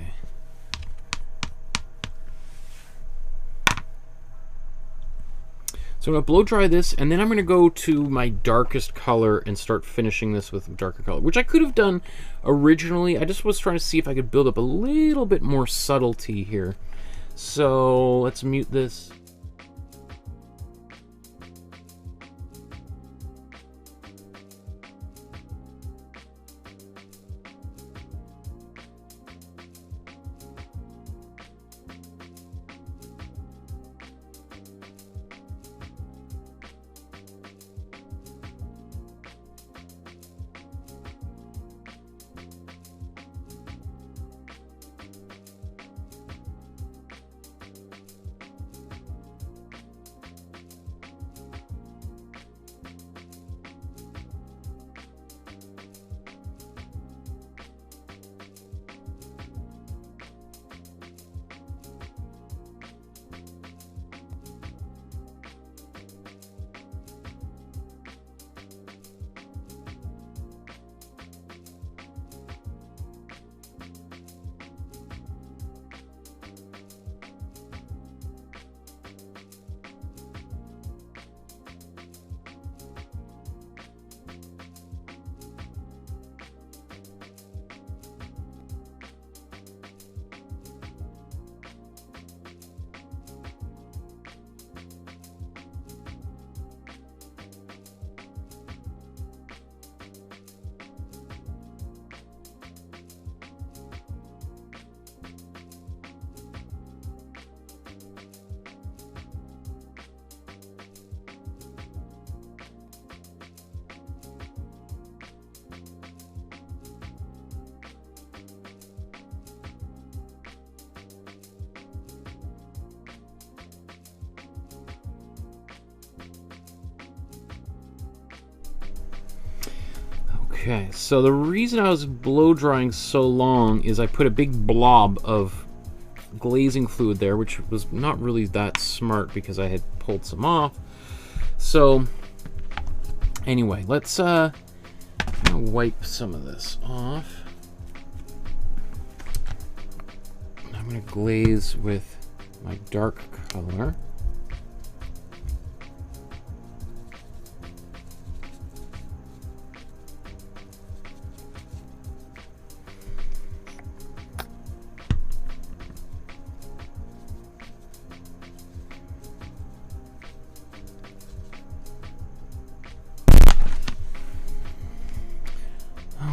So I'm going to blow dry this, and then I'm going to go to my darkest color and start finishing this with darker color, which I could have done originally. I just was trying to see if I could build up a little bit more subtlety here. So let's mute this. Okay, so the reason I was blow drying so long is I put a big blob of glazing fluid there, which was not really that smart because I had pulled some off. So anyway, let's wipe some of this off. I'm going to glaze with my dark color.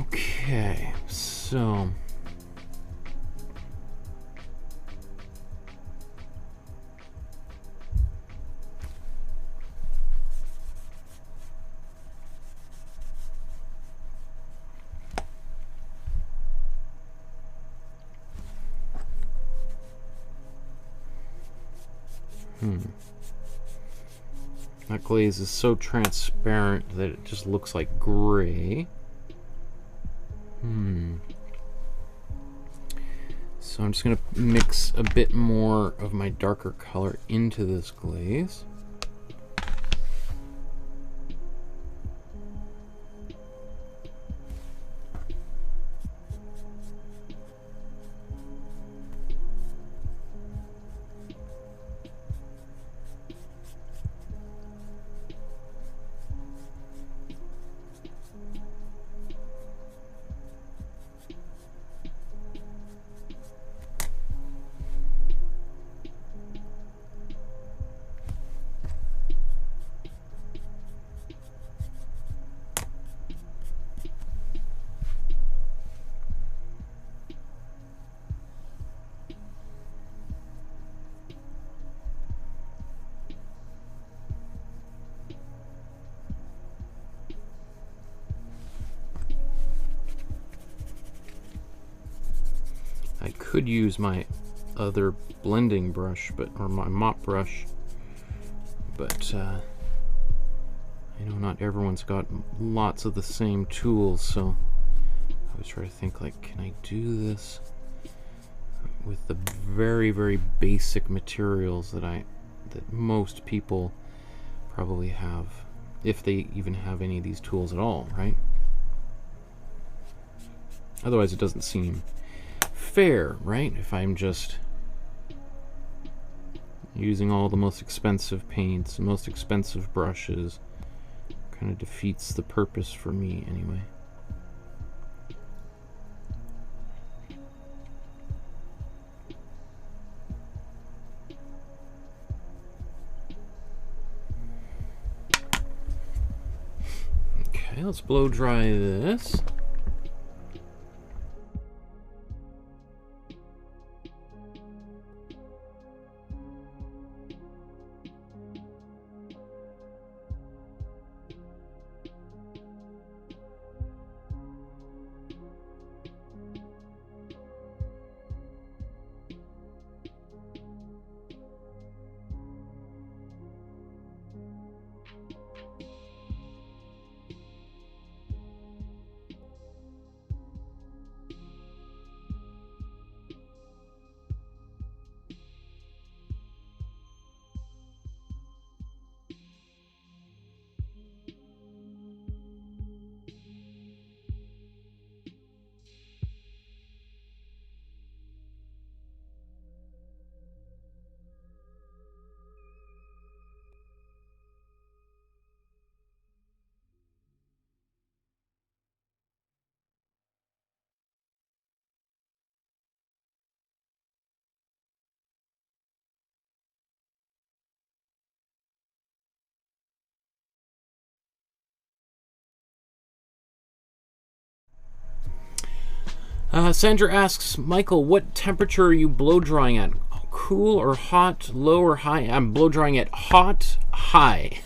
Okay, so that glaze is so transparent that it just looks like gray. So I'm just going to mix a bit more of my darker color into this glaze. I could use my other blending brush, or my mop brush, but I know not everyone's got lots of the same tools, so I was trying to think, like, can I do this with the very, very basic materials that most people probably have, if they even have any of these tools at all, right? Otherwise it doesn't seem fair, right? If I'm just using all the most expensive paints, the most expensive brushes, kind of defeats the purpose for me anyway. Okay, let's blow dry this. Sandra asks, Michael, what temperature are you blow drying at? Cool or hot, low or high? I'm blow drying at hot, high.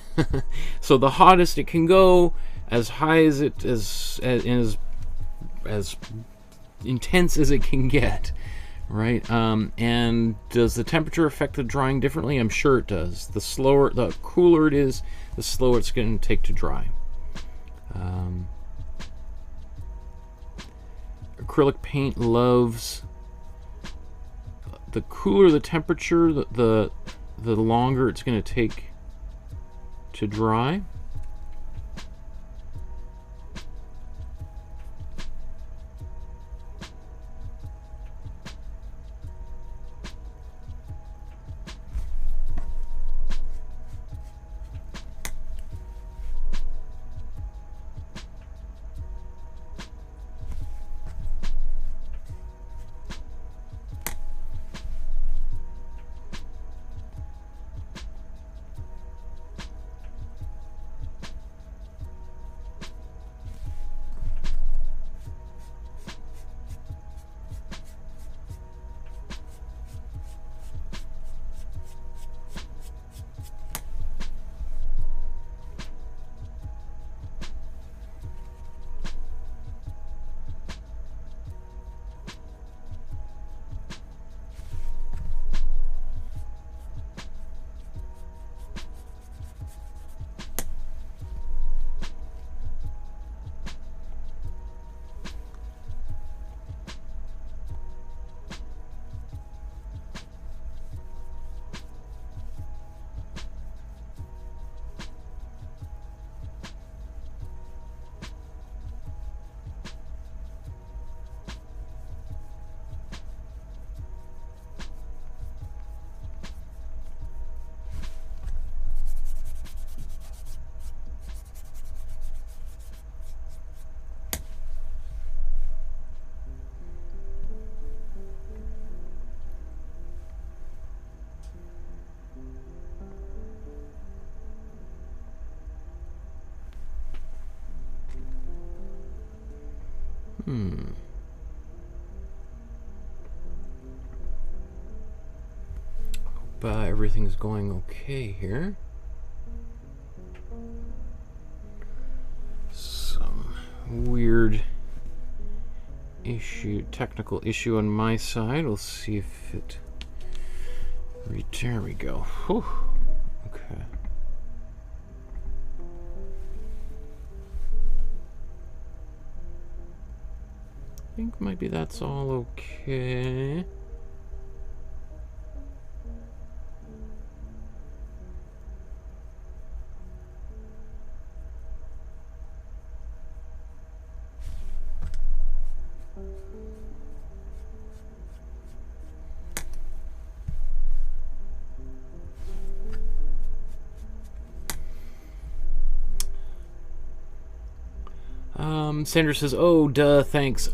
So the hottest it can go, as high as it as intense as it can get, right? And does the temperature affect the drying differently? I'm sure it does. The cooler it is, the slower it's going to take to dry. acrylic paint loves the cooler the temperature, the longer it's going to take to dry. Hope everything's going okay here. Some weird technical issue on my side. We'll see if it... There we go. Whew. Okay. I think maybe that's all okay. Sandra says, "Oh, duh, thanks."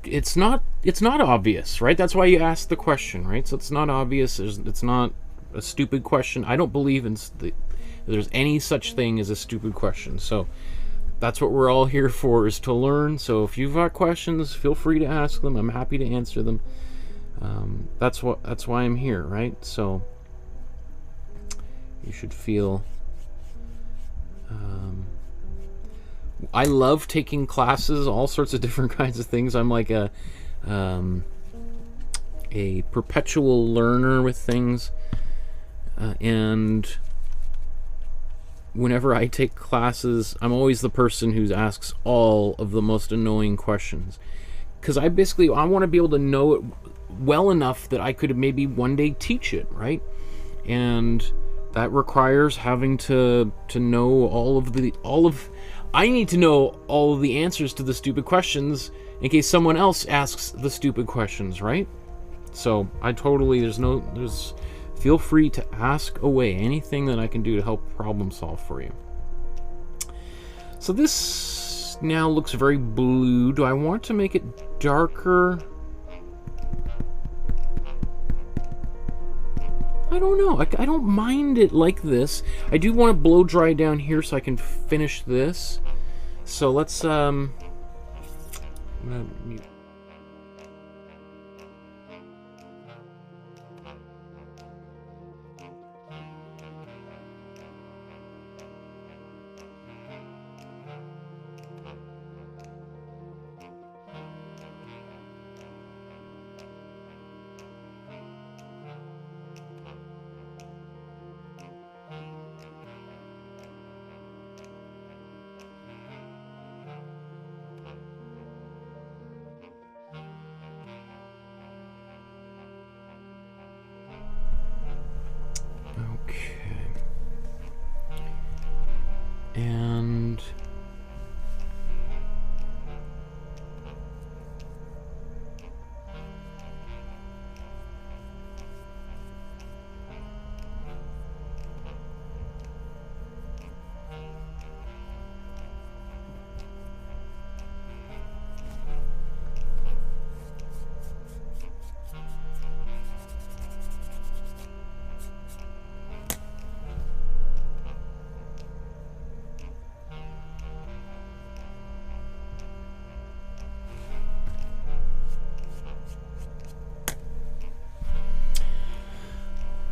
It's not obvious, right? That's why you ask the question, right? So it's not obvious. It's not a stupid question. I don't believe there's any such thing as a stupid question. So that's what we're all here for, is to learn. So if you've got questions, feel free to ask them. I'm happy to answer them. That's why I'm here, right? So you should feel. I love taking classes, all sorts of different kinds of things. I'm like a perpetual learner with things, and whenever I take classes, I'm always the person who asks all of the most annoying questions, because I want to be able to know it well enough that I could maybe one day teach it, right? And that requires having to know I need to know all of the answers to the stupid questions in case someone else asks the stupid questions, right? So feel free to ask away anything that I can do to help problem solve for you. So this now looks very blue. Do I want to make it darker? I don't know. I don't mind it like this. I do want to blow dry down here so I can finish this. So let's I'm gonna mute. And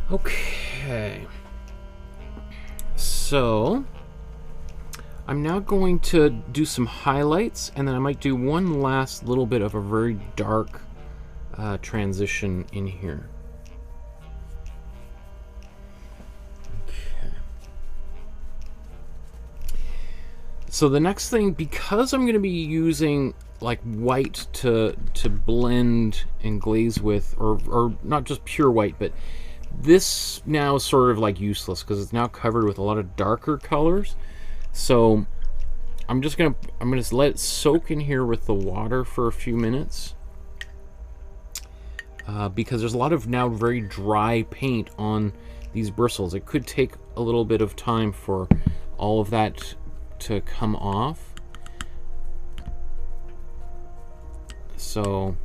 okay, so I'm now going to do some highlights, and then I might do one last little bit of a very dark transition in here. Okay. So the next thing, because I'm going to be using like white to blend and glaze with, or not just pure white, but this now is sort of like useless because it's now covered with a lot of darker colors. So I'm gonna let it soak in here with the water for a few minutes, because there's a lot of now very dry paint on these bristles. It could take a little bit of time for all of that to come off. So,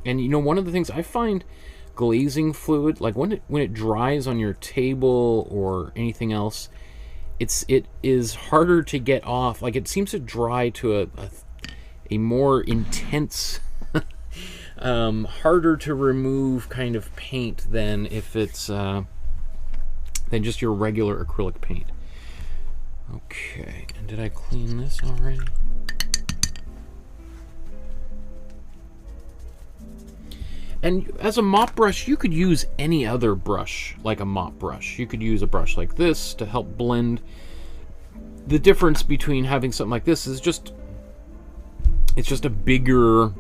and you know, one of the things I find glazing fluid, like when it dries on your table or anything else, it is harder to get off. Like it seems to dry to a more intense harder to remove kind of paint than if it's than just your regular acrylic paint. Okay, and did I clean this already? And as a mop brush, you could use any other brush, like a mop brush. You could use a brush like this to help blend. The difference between having something like this is it's just a bigger,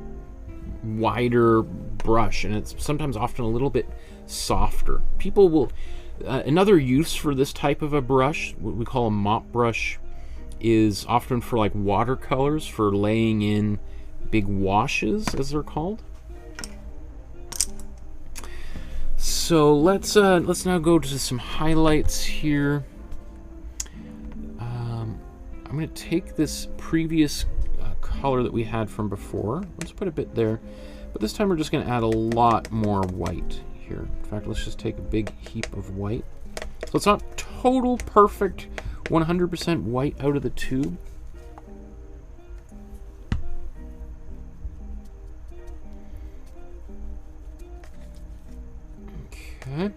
wider brush, and it's sometimes often a little bit softer. People will, another use for this type of a brush, what we call a mop brush, is often for like watercolors, for laying in big washes, as they're called. So let's now go to some highlights here. I'm going to take this previous color that we had from before. Let's put a bit there, but this time we're just going to add a lot more white here. In fact, let's just take a big heap of white. So it's not total perfect 100% white out of the tube. Okay.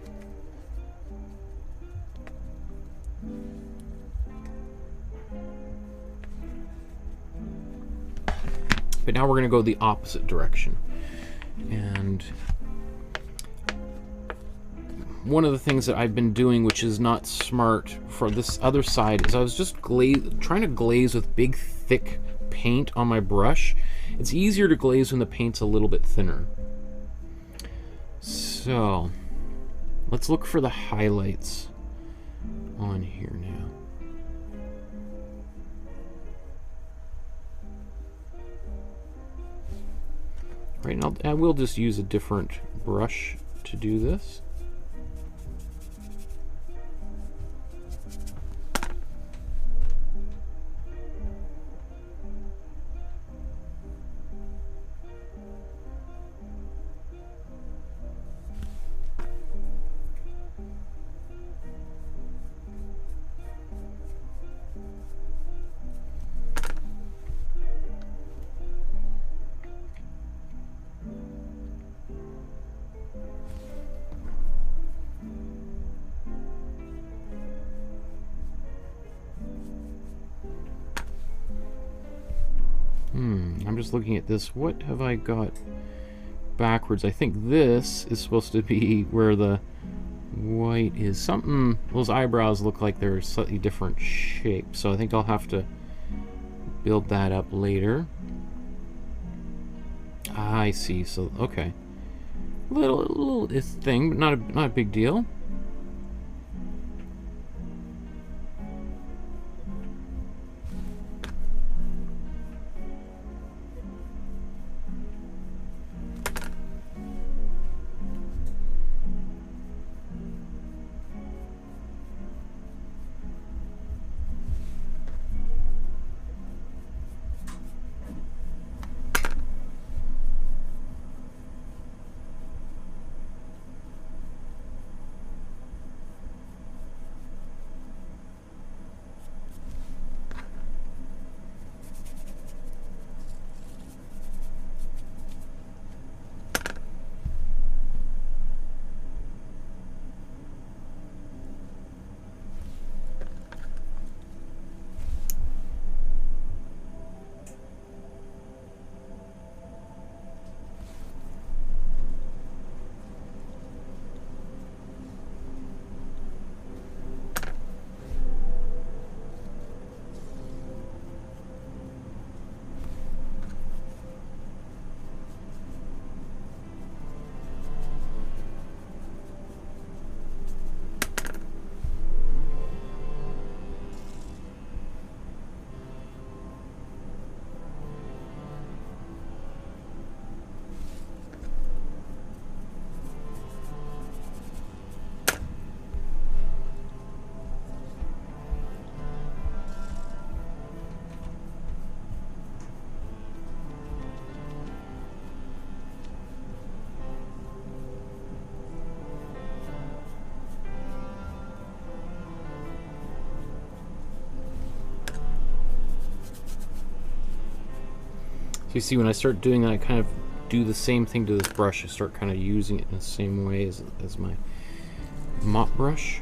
But now we're going to go the opposite direction. And one of the things that I've been doing, which is not smart for this other side, is I was just trying to glaze with big, thick paint on my brush. It's easier to glaze when the paint's a little bit thinner. So let's look for the highlights on here now. Right, and I will just use a different brush to do this. I'm just looking at this. What have I got backwards? I think this is supposed to be where the white is. Something, those eyebrows look like they're a slightly different shape, so I think I'll have to build that up later. I see. So okay, little thing, but not a big deal. So you see, when I start doing that, I kind of do the same thing to this brush. I start kind of using it in the same way as my mop brush.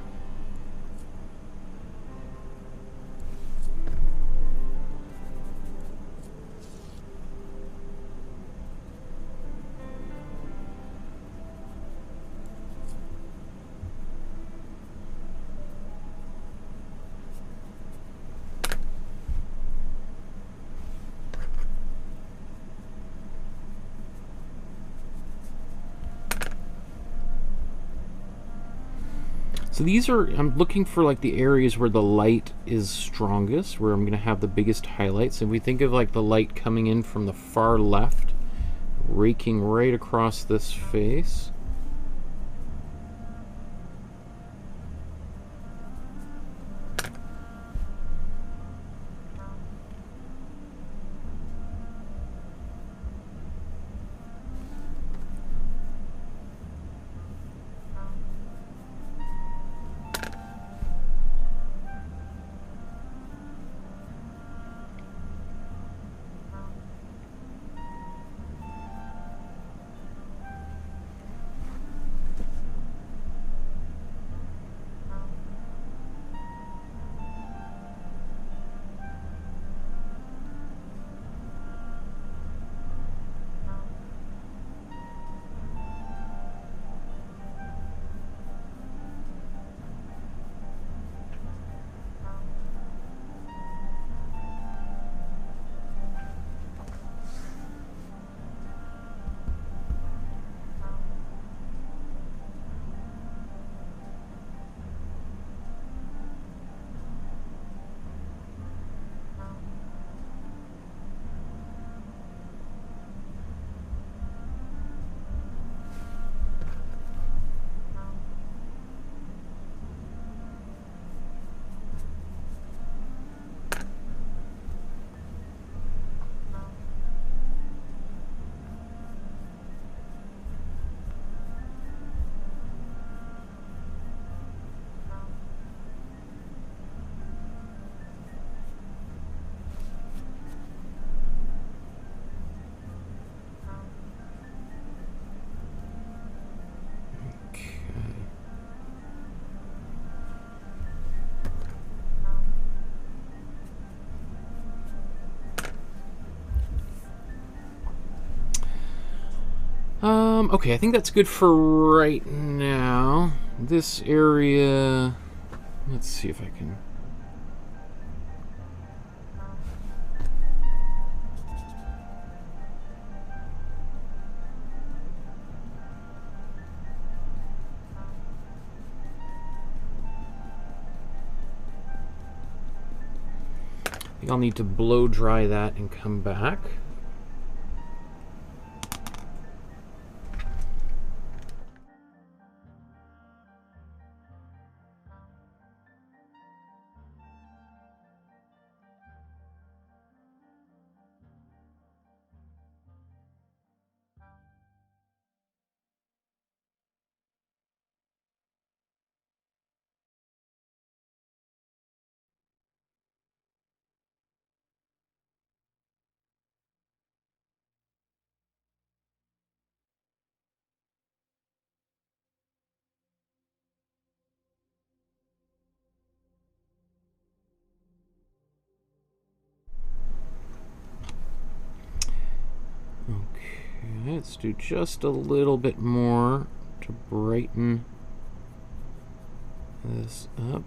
So these are, I'm looking for like the areas where the light is strongest, where I'm going to have the biggest highlights. If we think of like the light coming in from the far left, raking right across this face. Okay, I think that's good for right now. This area, let's see if I can. I think I'll need to blow dry that and come back. Let's do just a little bit more to brighten this up.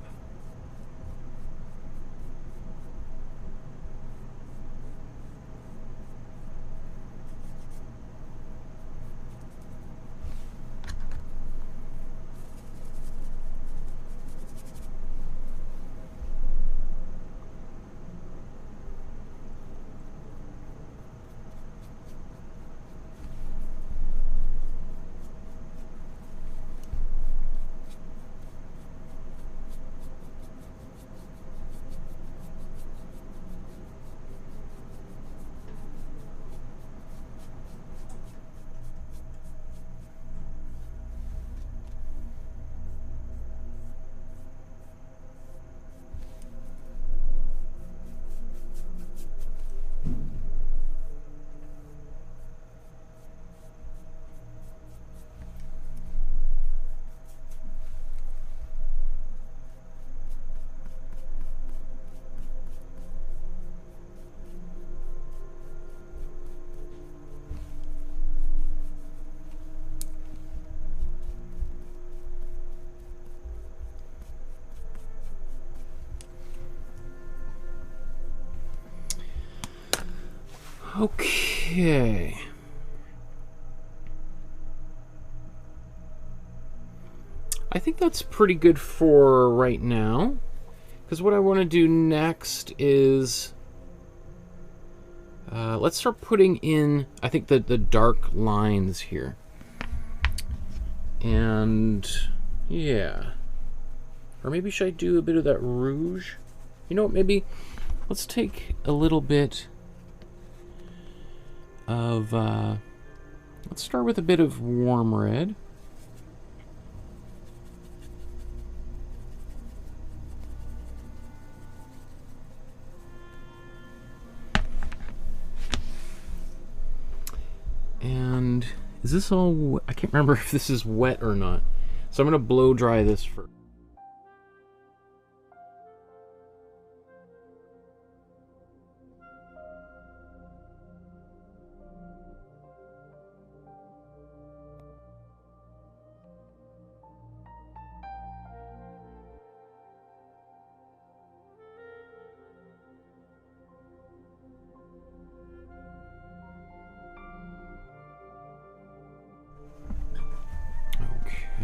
Okay. I think that's pretty good for right now, because what I want to do next is let's start putting in, I think, the dark lines here. And yeah, or maybe should I do a bit of that rouge? You know what, maybe let's take a little bit of let's start with a bit of warm red. And is this all, I can't remember if this is wet or not. So I'm going to blow dry this first.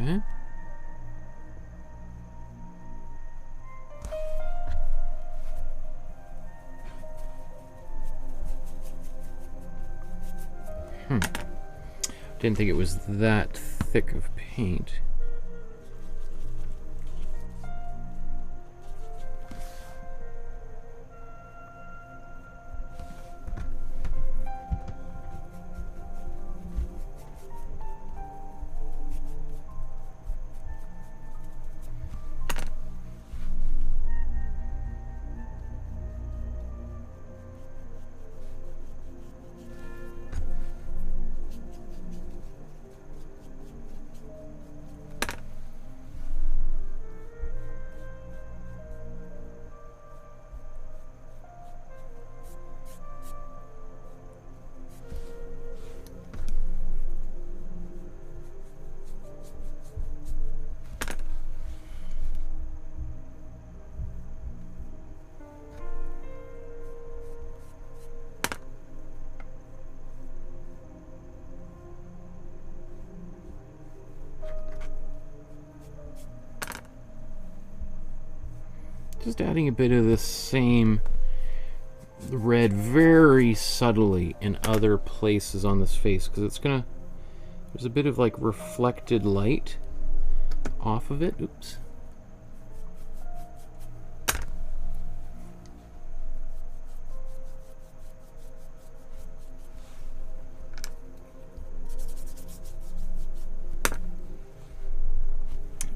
Okay. Didn't think it was that thick of paint. Just adding a bit of this same red very subtly in other places on this face, because it's gonna, there's a bit of like reflected light off of it. Oops.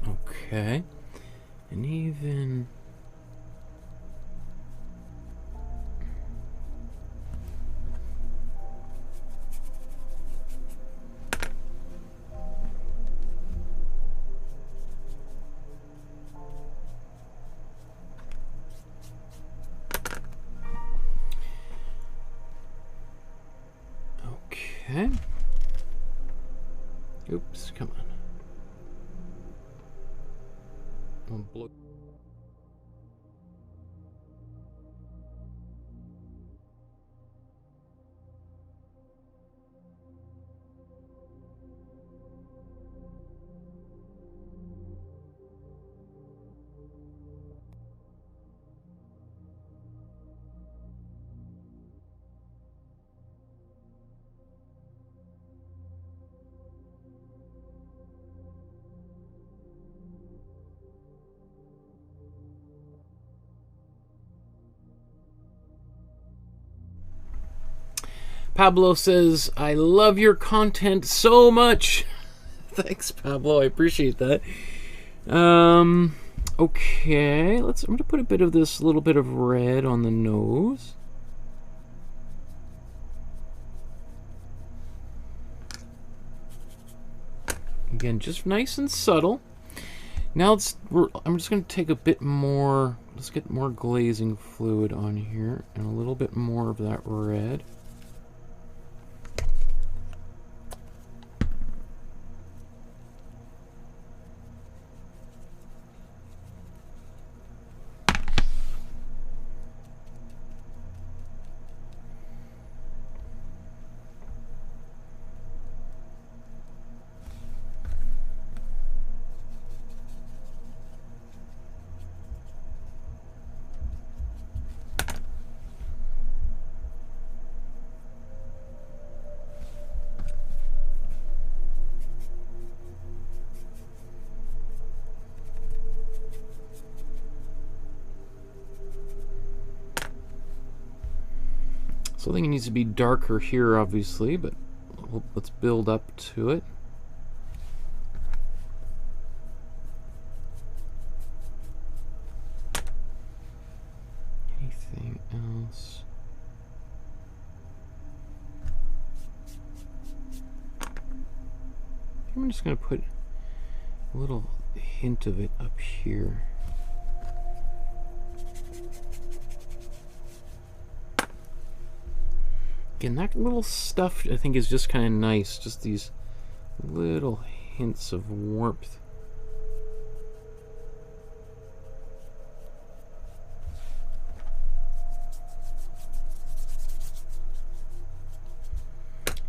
Okay. And even okay. Oops, come on. Blow. Pablo says, I love your content so much. Thanks, Pablo. I appreciate that. Okay, I'm going to put a bit of this little bit of red on the nose. Again, just nice and subtle. Now I'm just going to take a bit more, let's get more glazing fluid on here and a little bit more of that red. So I think it needs to be darker here, obviously, but let's build up to it. Anything else? I'm just going to put a little hint of it up here. Again, that little stuff I think is just kind of nice, just these little hints of warmth.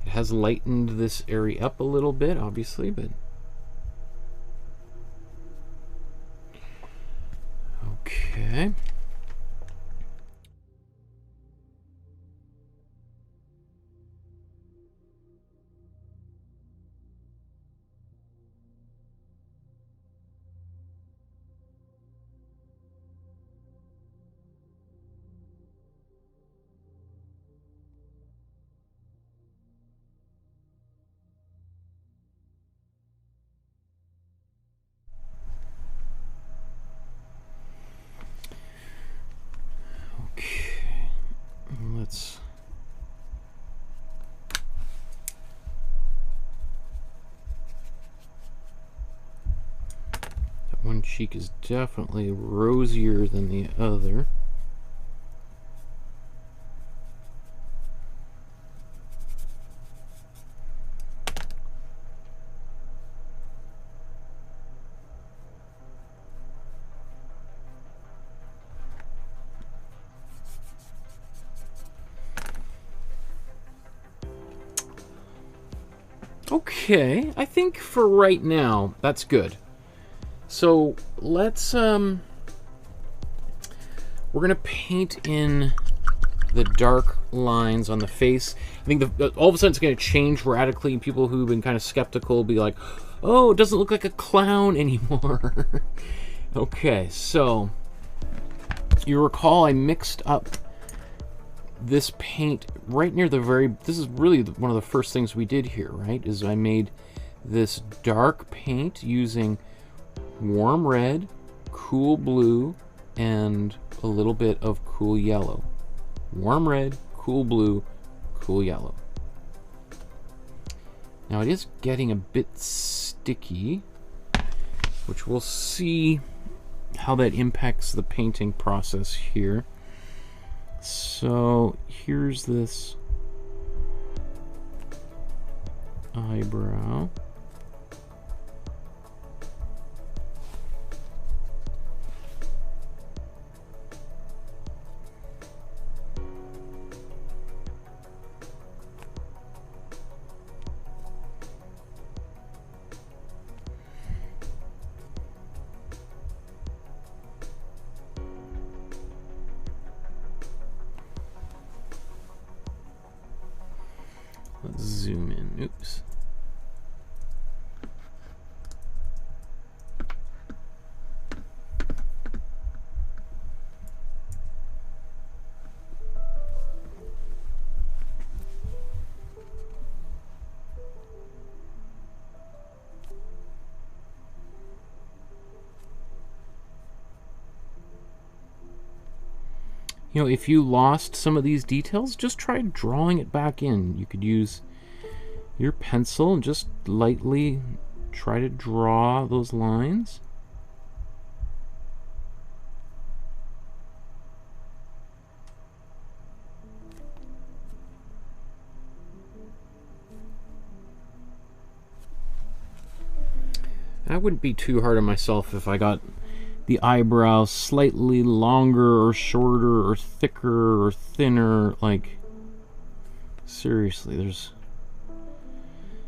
It has lightened this area up a little bit, obviously, but okay. Let's that one cheek is definitely rosier than the other. Okay, I think for right now, that's good. So let's, we're gonna paint in the dark lines on the face. I think all of a sudden it's gonna change radically. People who've been kind of skeptical will be like, oh, it doesn't look like a clown anymore. Okay, so you recall I mixed up this paint right near the this is really one of the first things we did here, right? Is I made this dark paint using warm red, cool blue, and a little bit of cool yellow. Warm red, cool blue, cool yellow. Now it is getting a bit sticky, which we'll see how that impacts the painting process here. So here's this eyebrow. Let's zoom in. Oops. You know, if you lost some of these details, just try drawing it back in. You could use your pencil and just lightly try to draw those lines. I wouldn't be too hard on myself if I got the eyebrows slightly longer or shorter or thicker or thinner. Like, seriously,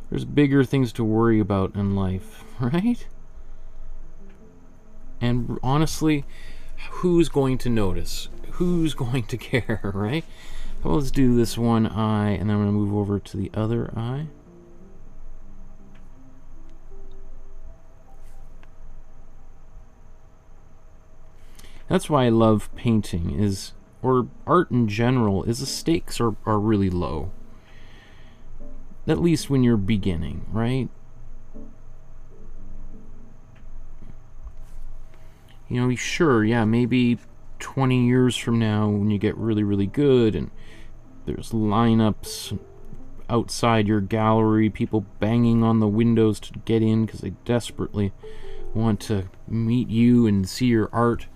there's bigger things to worry about in life, right? And honestly, who's going to notice? Who's going to care, right? Well, let's do this one eye, and then I'm going to move over to the other eye. That's why I love painting, or art in general is the stakes are really low. At least when you're beginning, right? You know, sure, yeah, maybe 20 years from now when you get really, really good and there's lineups outside your gallery, people banging on the windows to get in because they desperately want to meet you and see your art.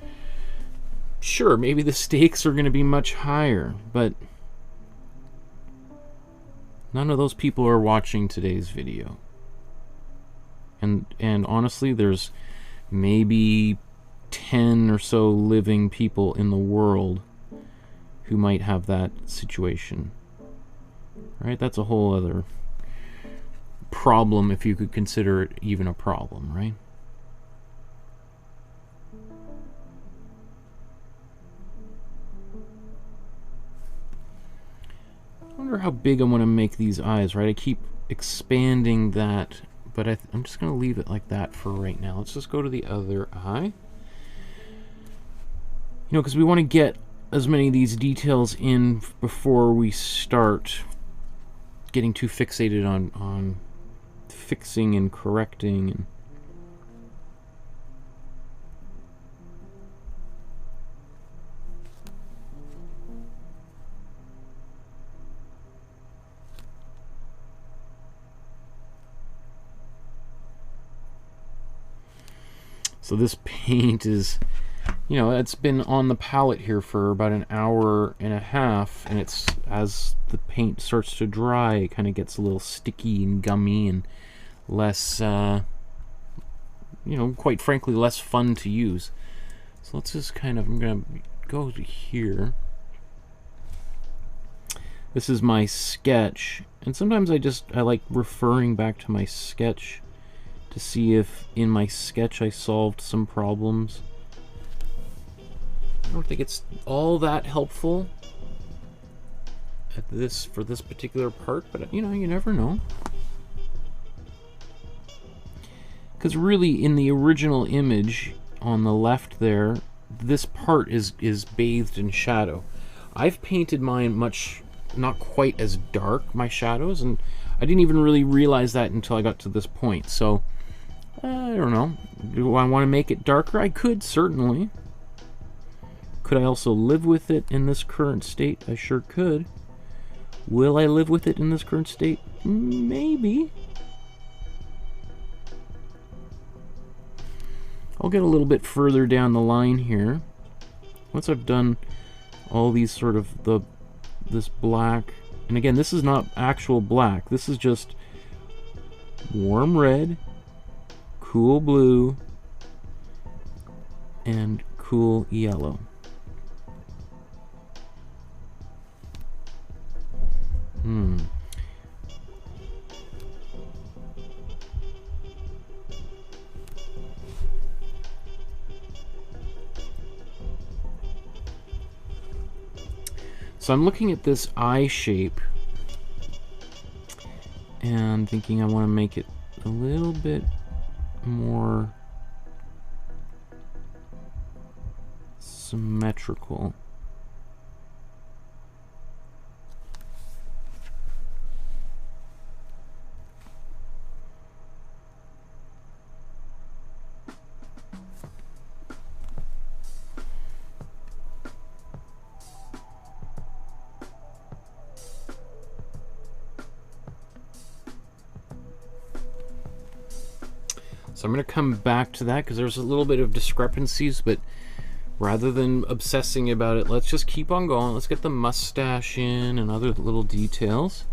Sure, maybe the stakes are going to be much higher, but none of those people are watching today's video. And honestly, there's maybe 10 or so living people in the world who might have that situation. Right? That's a whole other problem, if you could consider it even a problem, right? I wonder how big I'm going to make these eyes, right? I keep expanding that, but I'm just going to leave it like that for right now. Let's just go to the other eye. You know, because we want to get as many of these details in before we start getting too fixated on fixing and correcting. And so this paint is, you know, it's been on the palette here for about an hour and a half, and it's, as the paint starts to dry, it kind of gets a little sticky and gummy and less, you know, quite frankly, less fun to use. So let's just kind of, I'm going to go to here. This is my sketch, and sometimes I like referring back to my sketch to see if in my sketch I solved some problems. I don't think it's all that helpful at this, for this particular part, but you know, you never know. Because really, in the original image on the left there, this part is bathed in shadow. I've painted mine much, not quite as dark, my shadows, and I didn't even really realize that until I got to this point. So I don't know. Do I want to make it darker? I could, certainly. Could I also live with it in this current state? I sure could. Will I live with it in this current state? Maybe. I'll get a little bit further down the line here. Once I've done all these sort of this black, and again, this is not actual black. This is just warm red, cool blue, and cool yellow. So I'm looking at this eye shape and thinking I want to make it a little bit more symmetrical. So I'm going to come back to that because there's a little bit of discrepancies, but rather than obsessing about it, let's just keep on going. Let's get the mustache in and other little details.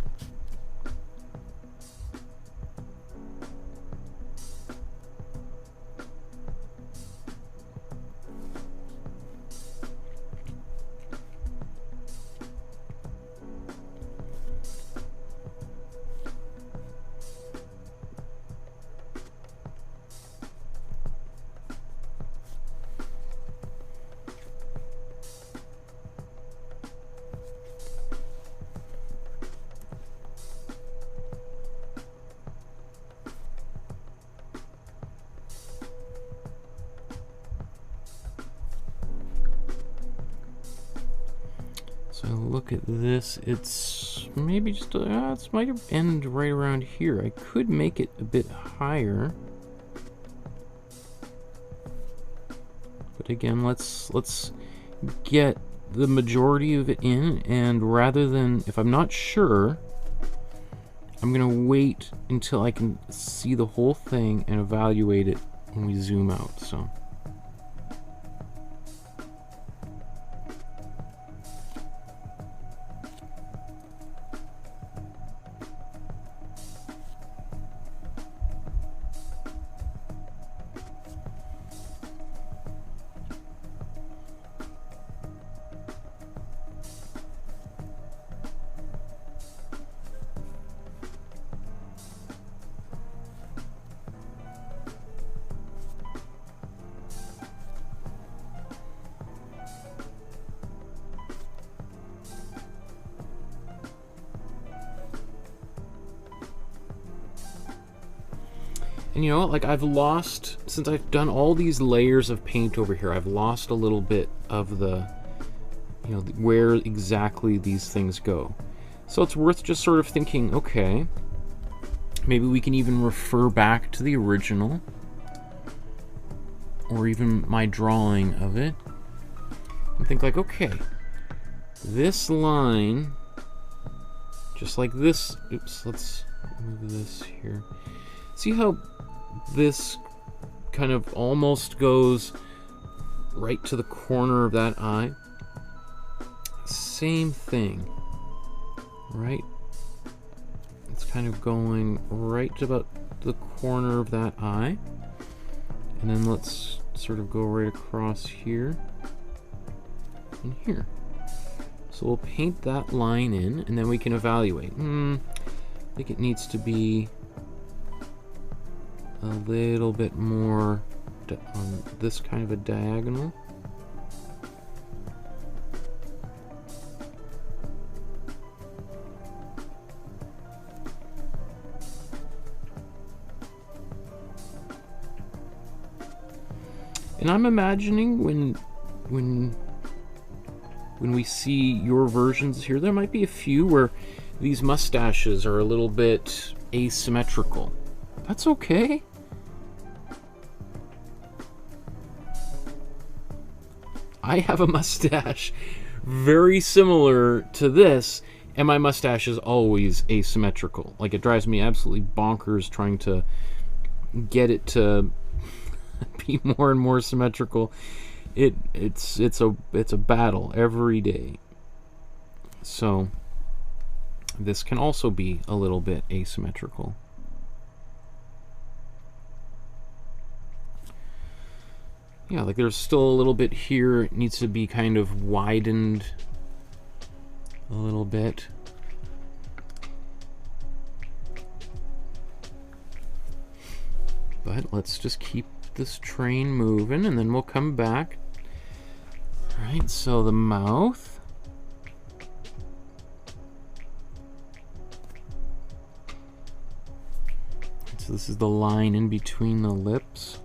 So I look at this, it's maybe just, it might end right around here. I could make it a bit higher. But again, let's get the majority of it in, and rather than, if I'm not sure, I'm gonna wait until I can see the whole thing and evaluate it when we zoom out, so. And you know what, like I've lost, since I've done all these layers of paint over here, I've lost a little bit of the, you know, where exactly these things go. So it's worth just sort of thinking, okay, maybe we can even refer back to the original, or even my drawing of it, and think like, okay, this line, just like this, oops, let's move this here. See how this kind of almost goes right to the corner of that eye? Same thing, right? It's kind of going right to about the corner of that eye. And then let's sort of go right across here and here. So we'll paint that line in, and then we can evaluate. I think it needs to be a little bit more on this kind of a diagonal. And I'm imagining when we see your versions here, there might be a few where these mustaches are a little bit asymmetrical. That's okay. I have a mustache very similar to this, and my mustache is always asymmetrical. Like, it drives me absolutely bonkers trying to get it to be more and more symmetrical. It's a battle every day. So this can also be a little bit asymmetrical. Yeah, like there's still a little bit here. It needs to be kind of widened a little bit. But let's just keep this train moving, and then we'll come back. All right, so the mouth. So this is the line in between the lips.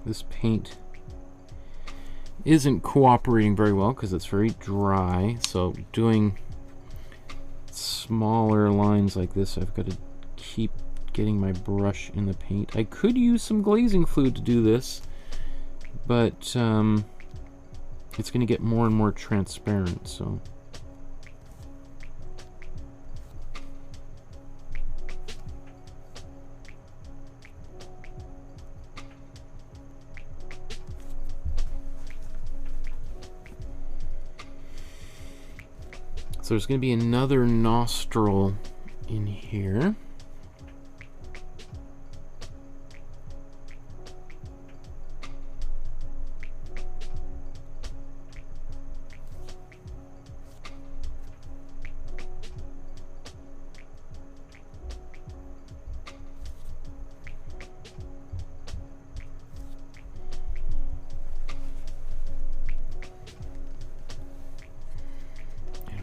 This paint isn't cooperating very well because it's very dry, so doing smaller lines like this, I've got to keep getting my brush in the paint. I could use some glazing fluid to do this, but it's going to get more and more transparent, so. So there's going to be another nostril in here.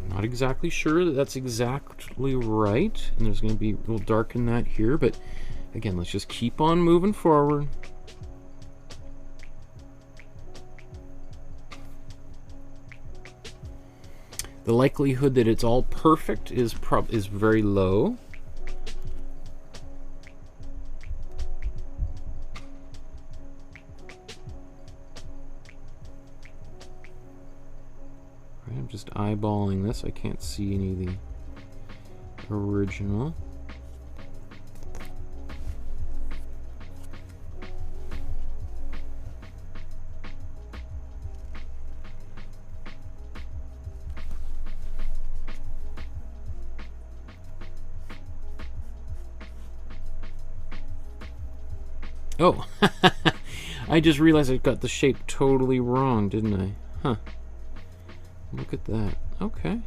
Not exactly sure that that's exactly right, and there's going to be, we'll darken that here, but Again, let's just keep on moving forward. The likelihood that it's all perfect is very low. Right, I'm just eyeballing this. I can't see any of the original. Oh, I just realized I got the shape totally wrong, didn't I? Huh. Look at that. Okay.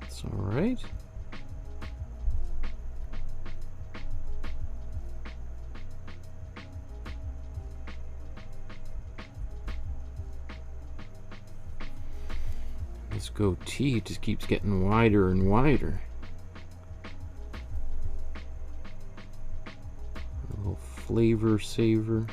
It's all right. This goatee just keeps getting wider and wider. A little flavor saver.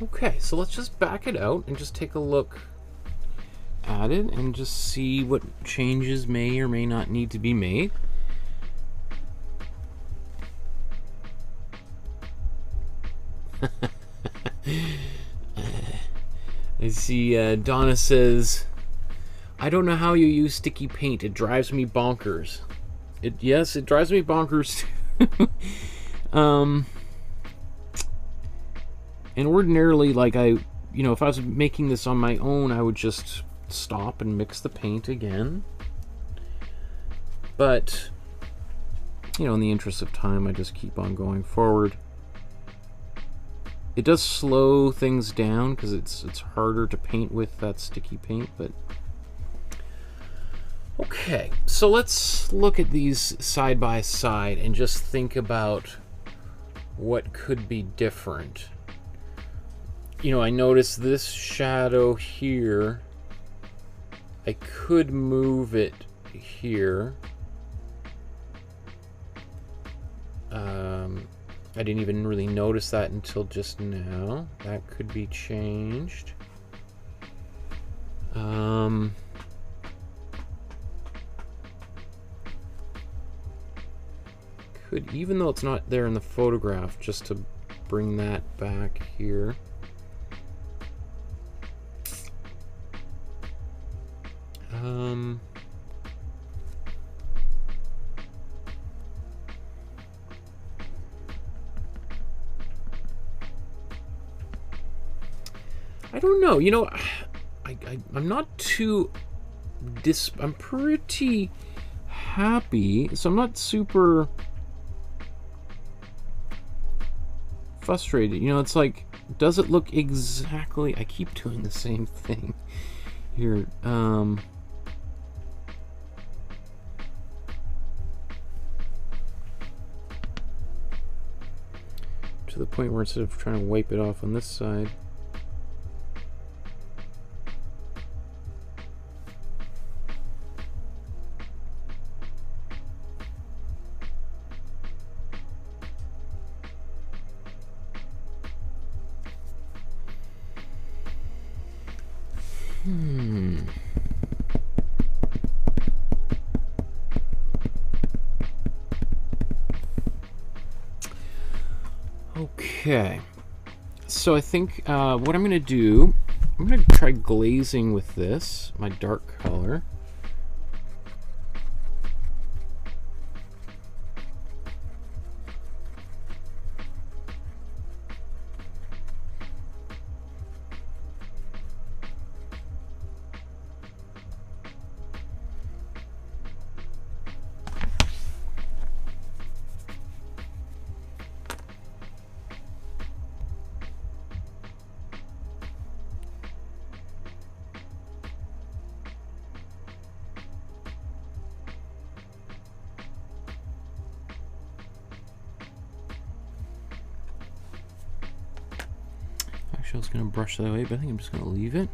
Okay, so let's just back it out and just take a look at it and just see what changes may or may not need to be made. I see Donna says, I don't know how you use sticky paint. It drives me bonkers. Yes, it drives me bonkers too. And ordinarily, like if I was making this on my own, I would just stop and mix the paint again. But, in the interest of time, I just keep on going forward. It does slow things down because it's harder to paint with that sticky paint, but... Okay, so let's look at these side by side and just think about what could be different. I noticed this shadow here. I could move it here. I didn't even really notice that until just now. That could be changed. Could, even though it's not there in the photograph, just to bring that back here. I don't know. I'm not too I'm pretty happy, so I'm not super frustrated. It's like, does it look exactly... I keep doing the same thing here. To the point where instead of trying to wipe it off on this side, Okay, so I think what I'm going to do, I'm going to try glazing with this, my dark color. Actually, I was going to brush that away, but I think I'm just going to leave it.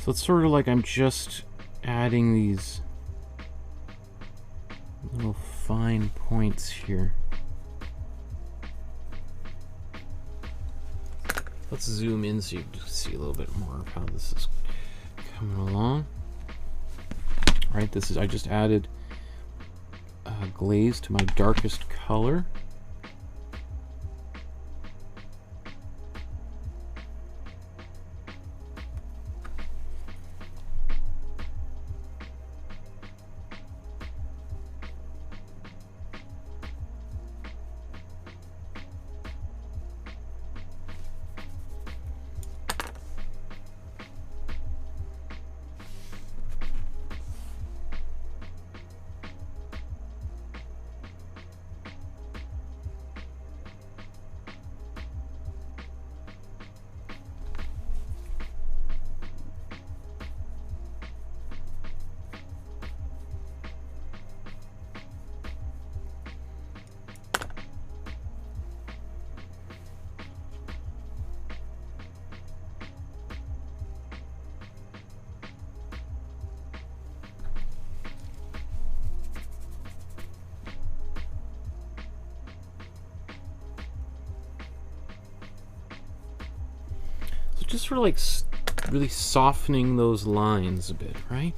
So it's sort of like I'm just adding these little fine points here. Let's zoom in so you can see a little bit more of how this is coming along. All right, this is, I just added glaze to my darkest color. Just sort of like really softening those lines a bit, right?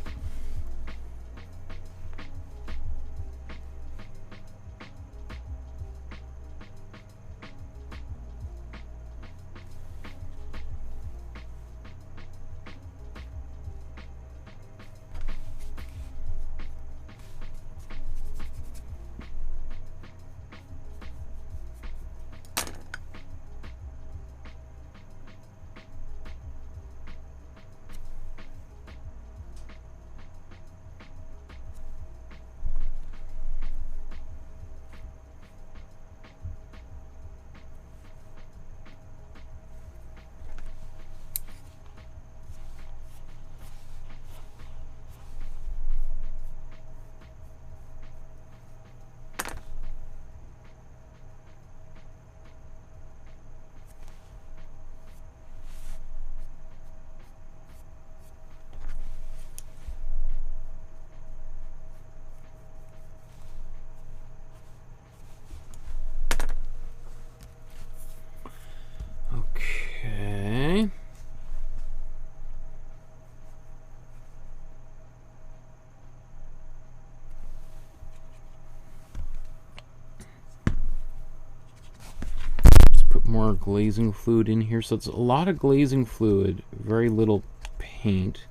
more glazing fluid in here. So it's a lot of glazing fluid, very little paint.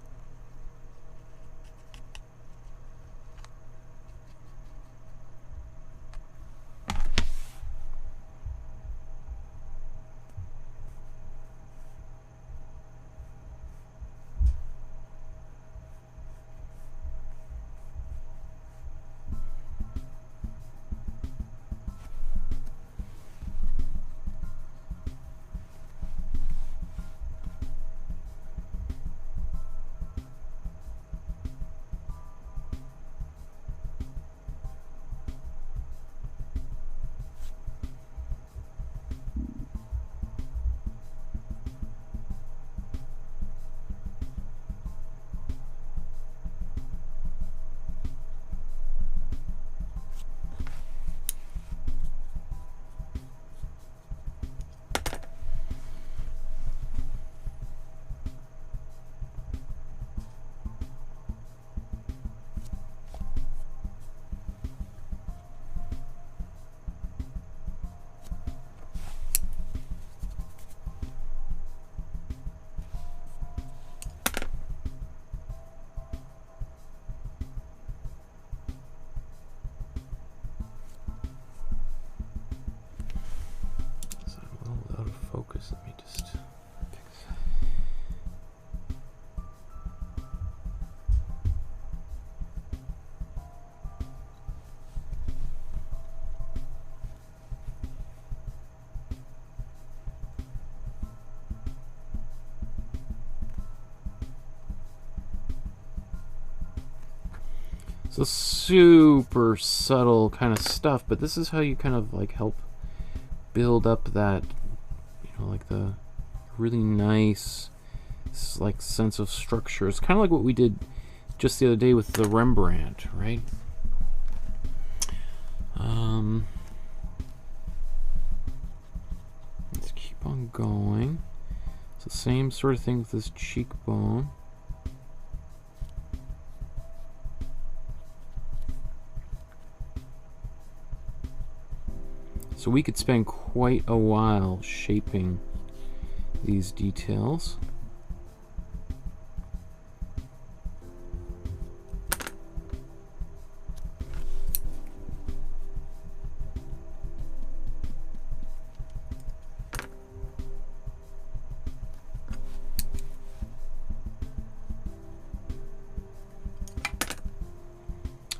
Focus. Let me just fix that. So super subtle kind of stuff, but this is how you kind of like help build up that, like the really nice like sense of structure. It's kind of like what we did just the other day with the Rembrandt, right? Let's keep on going. It's the same sort of thing with this cheekbone. So we could spend quite a while shaping these details.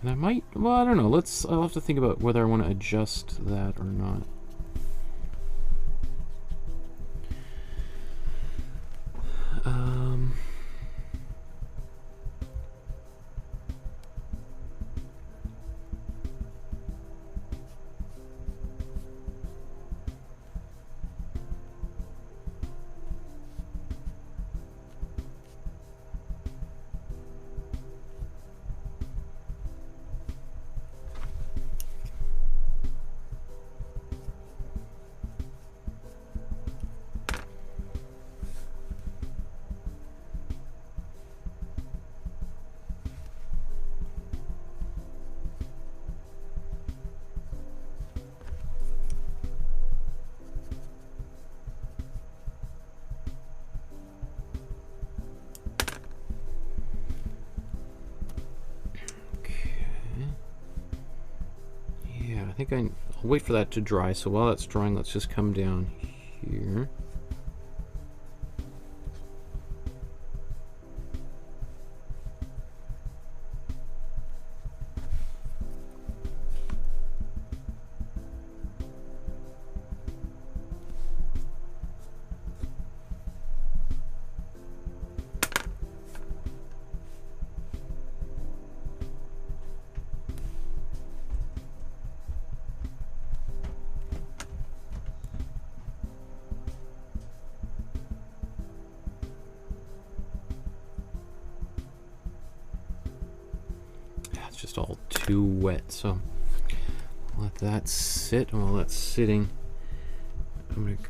And I might, well, I don't know. I'll have to think about whether I want to adjust that or not. I think I'll wait for that to dry. So while that's drying, let's just come down here. Just all too wet, so let that sit. While that's sitting, I'm going to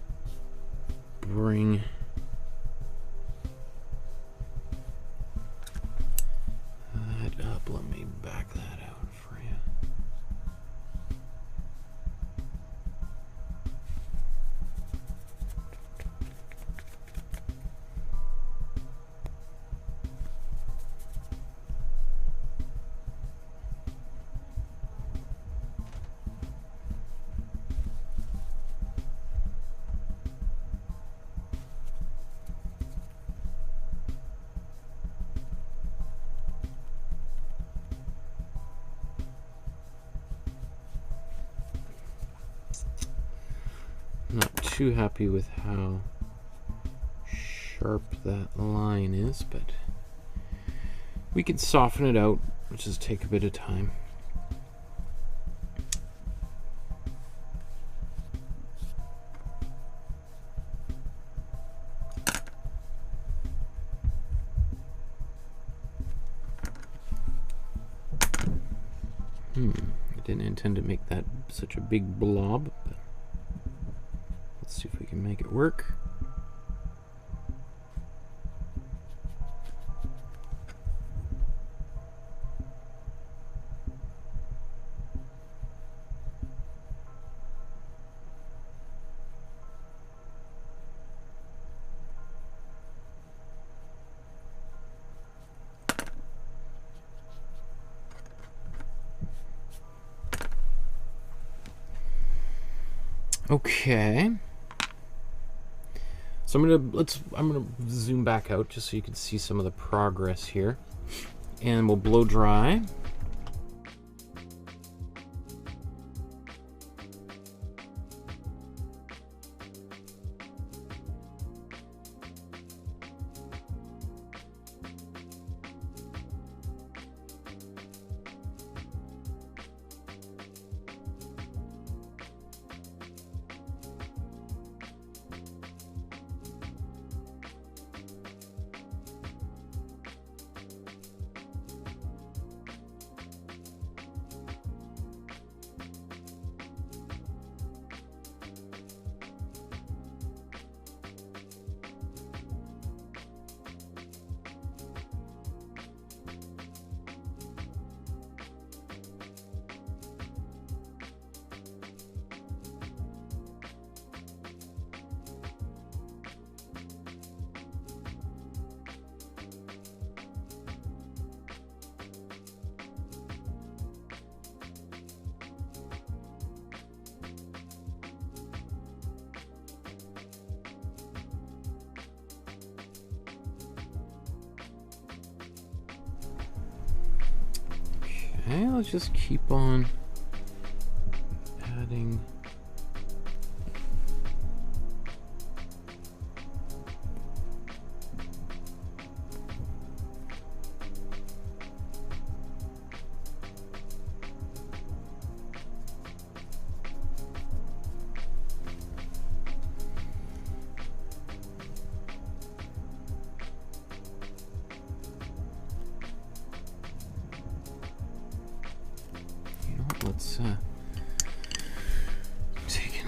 bring that up. Let me back that out for you. too happy with how sharp that line is, but we can soften it out, which just take a bit of time. I didn't intend to make that such a big blob, but let's see if we can make it work. Okay, so I'm gonna zoom back out just so you can see some of the progress here, and we'll blow dry. Okay, let's just keep on adding. Let's take it.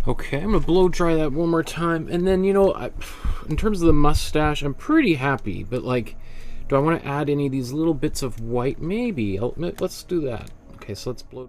Okay, I'm gonna blow dry that one more time, and then, you know, in terms of the mustache, I'm pretty happy, but like, do I want to add any of these little bits of white? Maybe. Let's do that. Okay, so let's blow.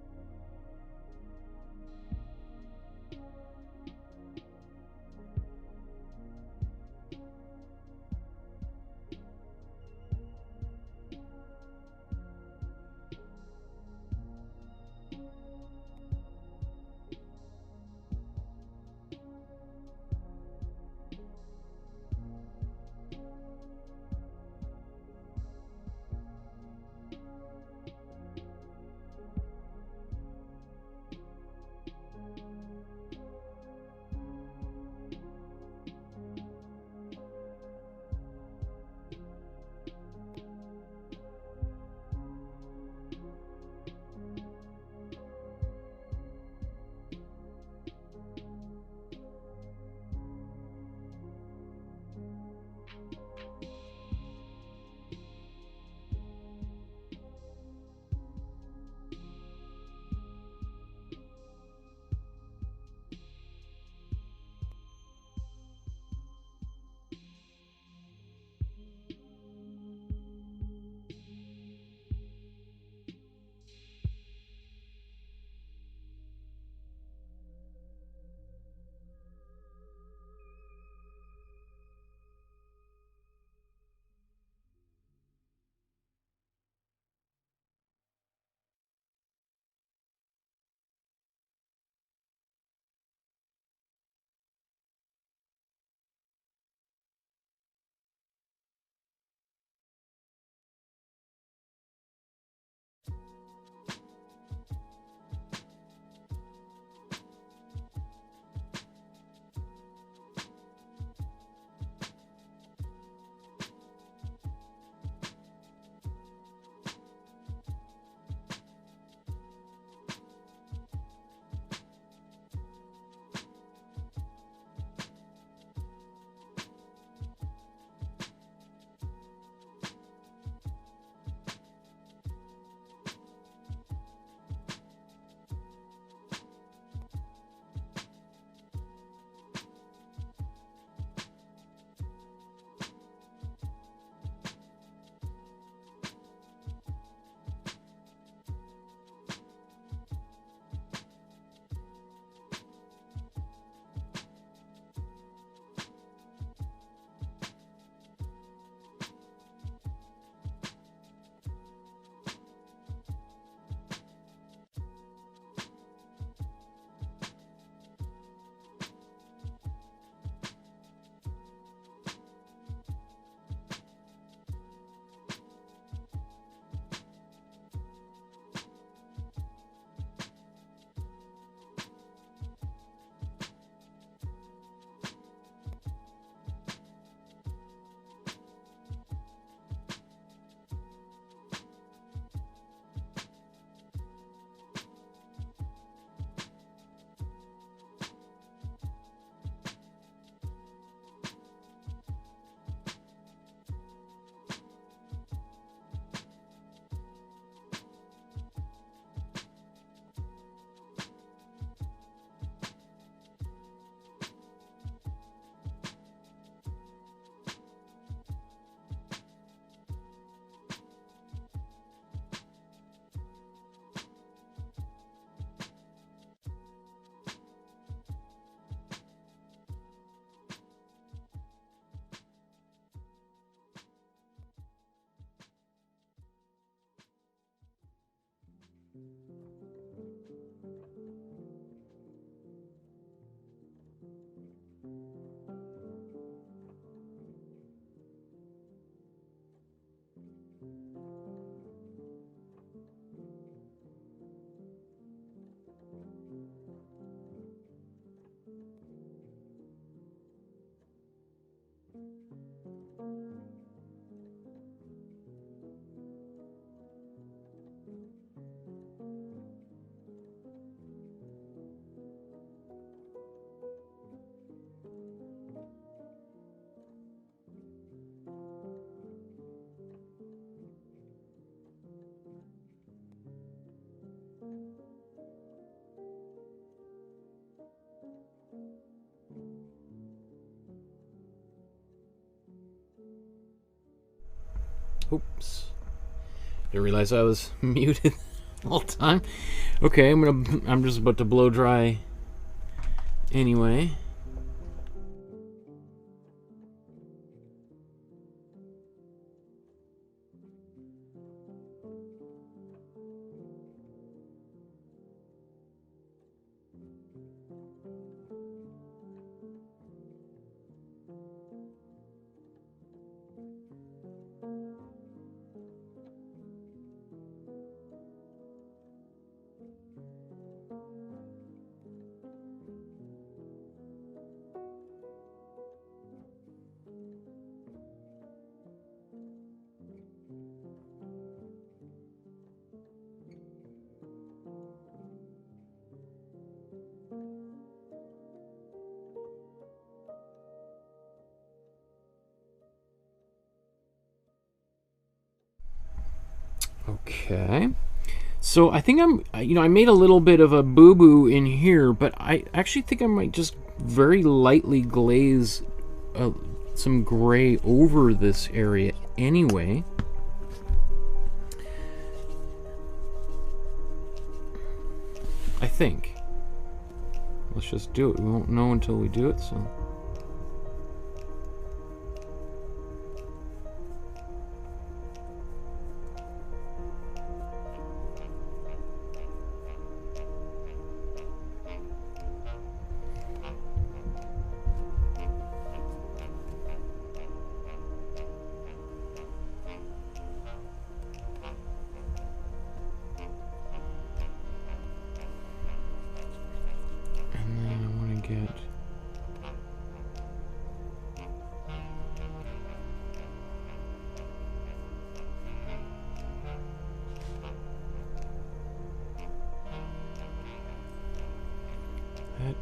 Oops. Didn't realize I was muted all the time. Okay, I'm just about to blow dry anyway. Okay, so I think I made a little bit of a boo-boo in here, but I actually think I might just very lightly glaze some gray over this area anyway. I think. Let's just do it. We won't know until we do it, so...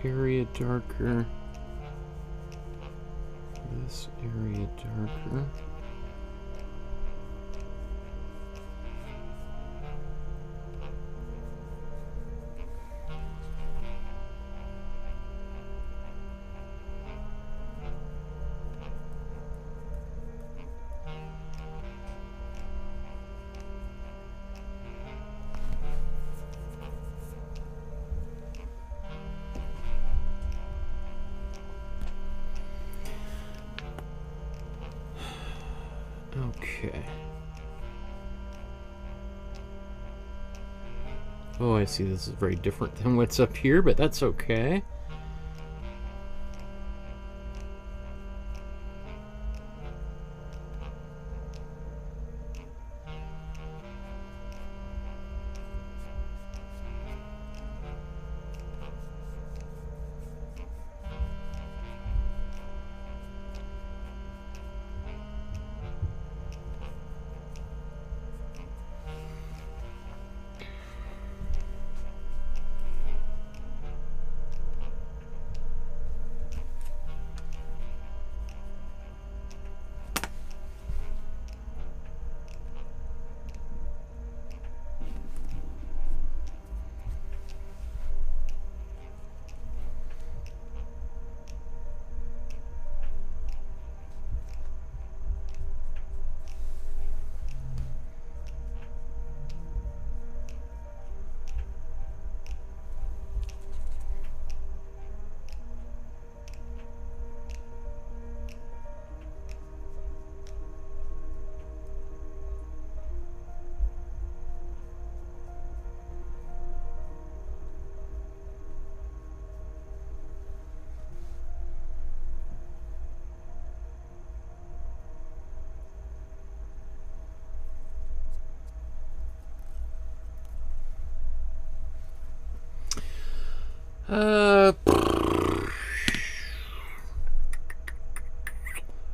area darker, this area darker. Okay. Oh, I see. This is very different than what's up here, but that's okay.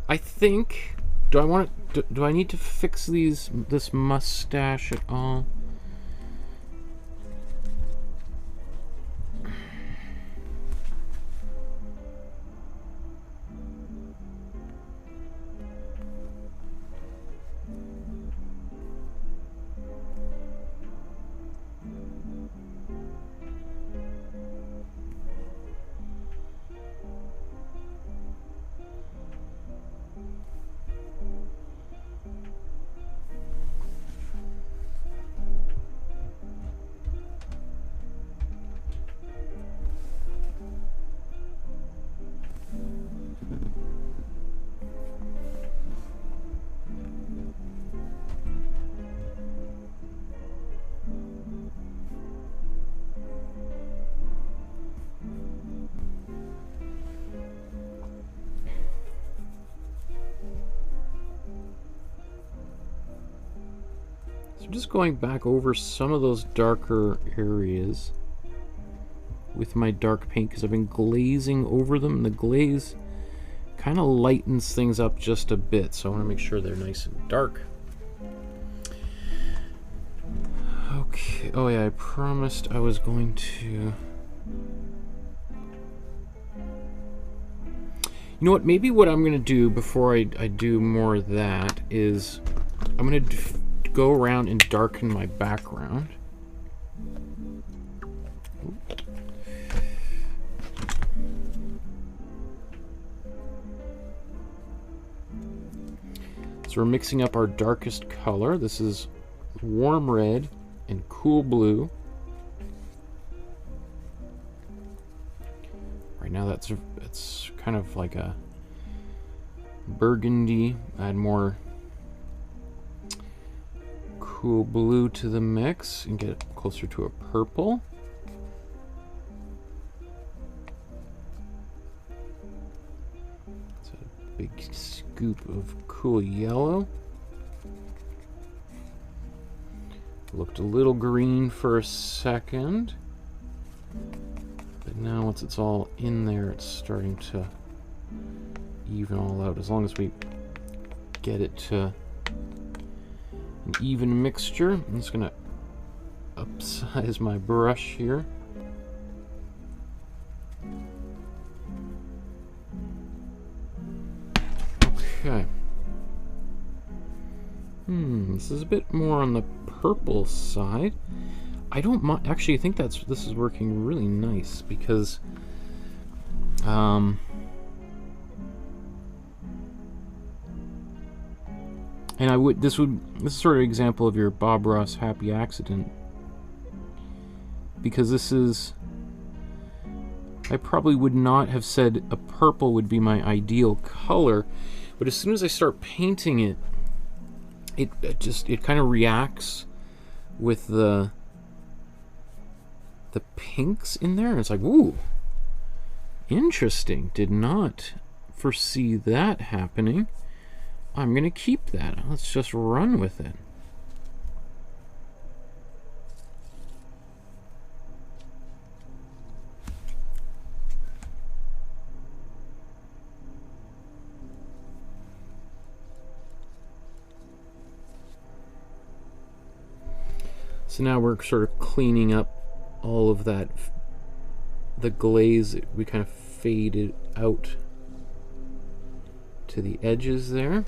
I think. Do I need to fix this mustache at all? So just going back over some of those darker areas with my dark paint, because I've been glazing over them, and the glaze kind of lightens things up just a bit, so I want to make sure they're nice and dark. Okay, oh yeah, I promised I was going to... You know what, maybe what I'm going to do before I do more of that is I'm going to go around and darken my background. So we're mixing up our darkest color. This is warm red and cool blue. Right now it's kind of like a burgundy. Add more cool blue to the mix and get it closer to a purple. It's a big scoop of cool yellow. Looked a little green for a second, but now once it's all in there, it's starting to even all out. As long as we get it to an even mixture. I'm just gonna upsize my brush here. Okay. This is a bit more on the purple side. I don't mind. Actually, I think this is working really nice because and this is sort of an example of your Bob Ross happy accident, because this is, I probably would not have said a purple would be my ideal color, but as soon as I start painting it, it kind of reacts with the pinks in there. It's like, ooh, interesting. Did not foresee that happening. I'm gonna keep that. Let's just run with it. So now we're sort of cleaning up all of that, the glaze that we kind of faded out to the edges there.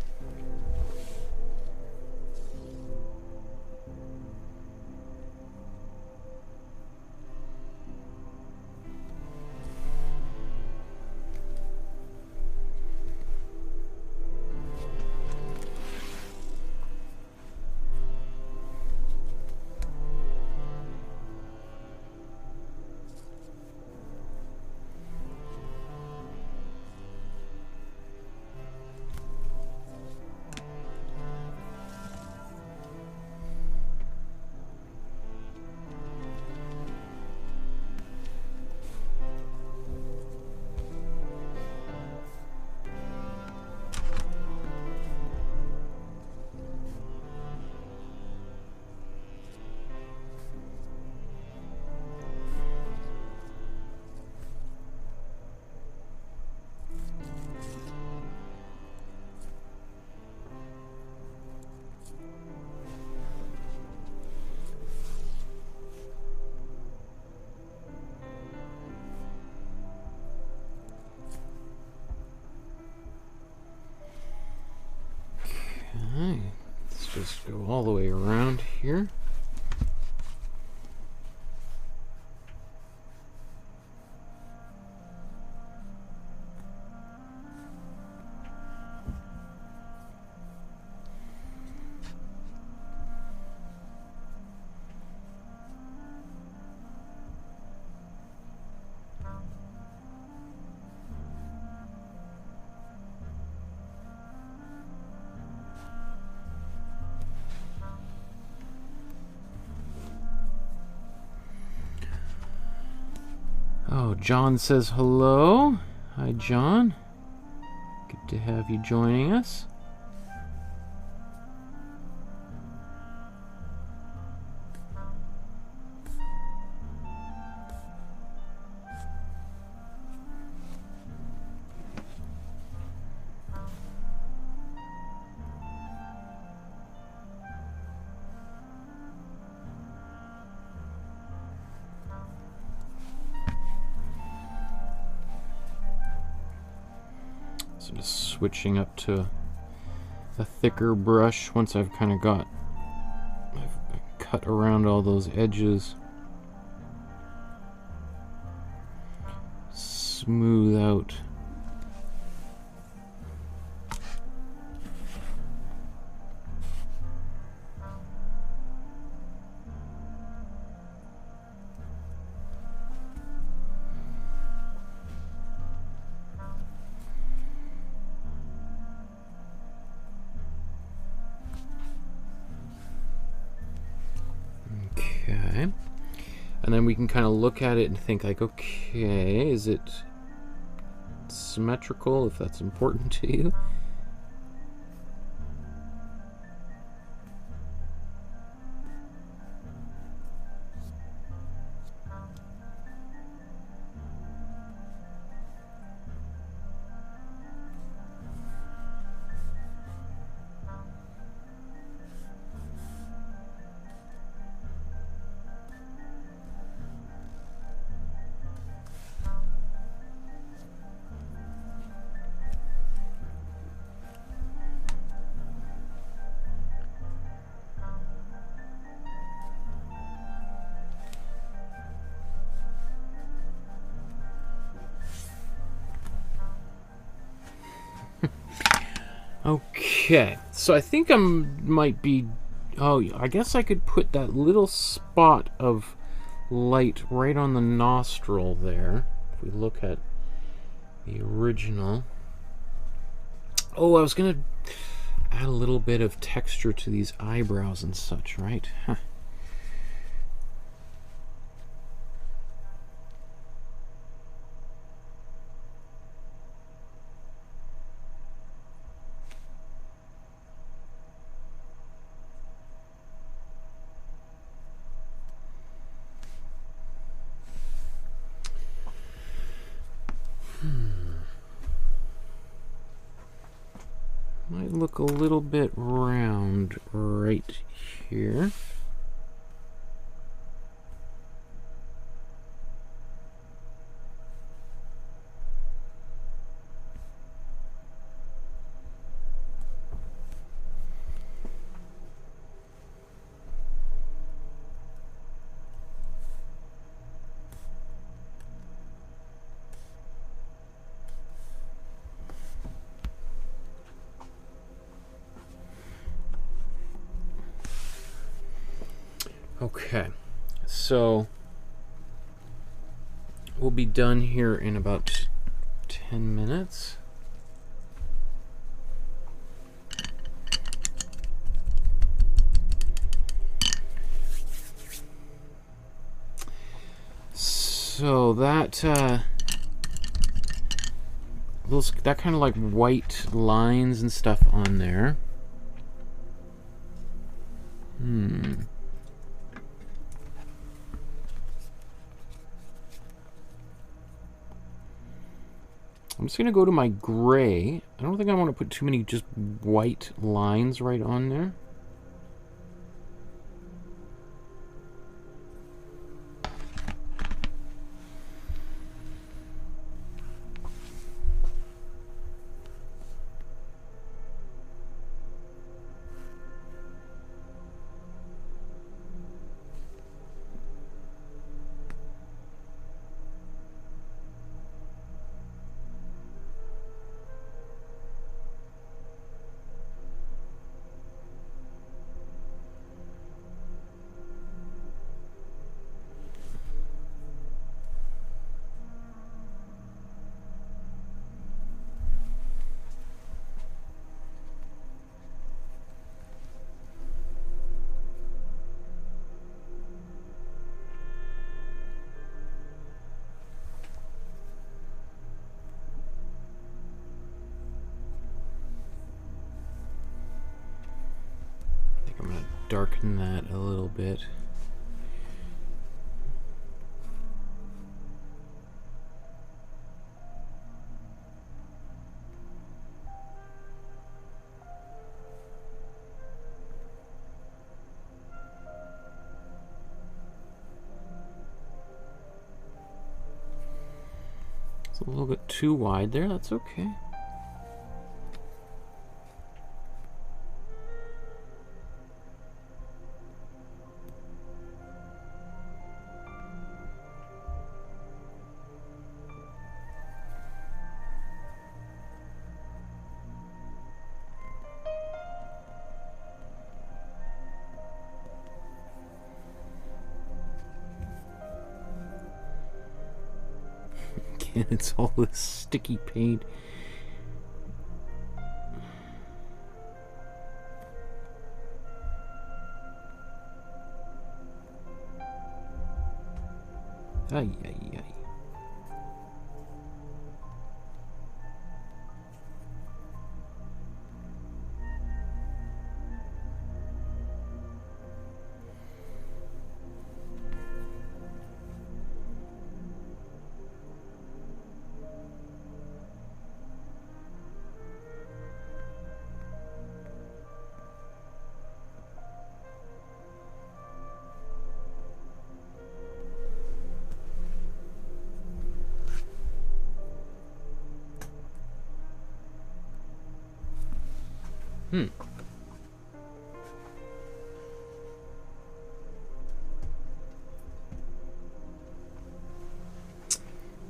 Just go all the way around here. Oh, John says hello. Hi, John. Good to have you joining us. So just switching up to a thicker brush once I've kind of got, I've cut around all those edges. Smooth out. Okay, and then we can kind of look at it and think like, okay, is it symmetrical, if that's important to you? Okay, so I think I might be... Oh, I guess I could put that little spot of light right on the nostril there. If we look at the original. Oh, I was going to add a little bit of texture to these eyebrows and such, right? Huh. Might look a little bit round right here. Okay, so we'll be done here in about 10 minutes. So that that kind of like white lines and stuff on there. I'm just going to go to my gray. I don't think I want to put too many just white lines right on there. Darken that a little bit. It's a little bit too wide there, that's okay. again. It's all this sticky paint. Ay, ay, ay.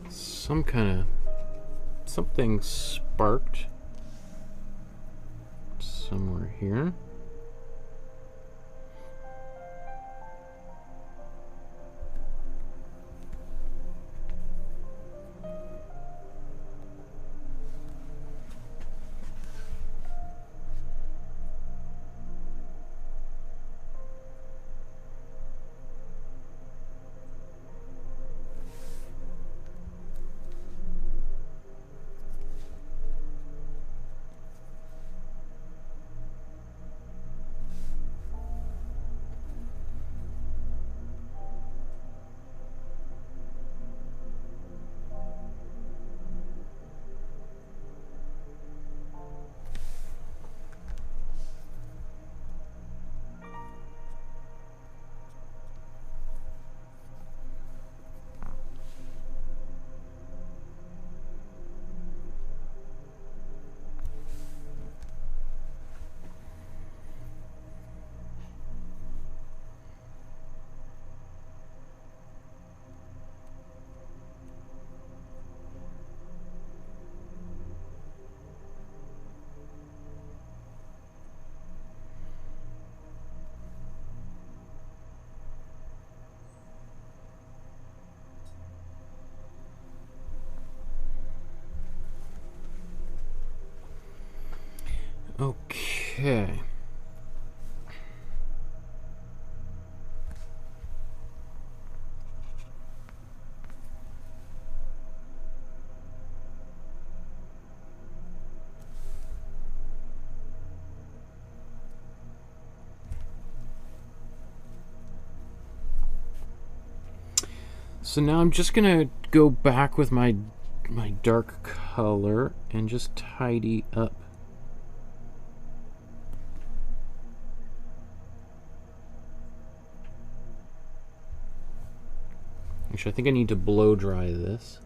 Some kind of something sparked somewhere here. Okay. So now I'm just gonna go back with my dark color and just tidy up. Actually, I think I need to blow dry this.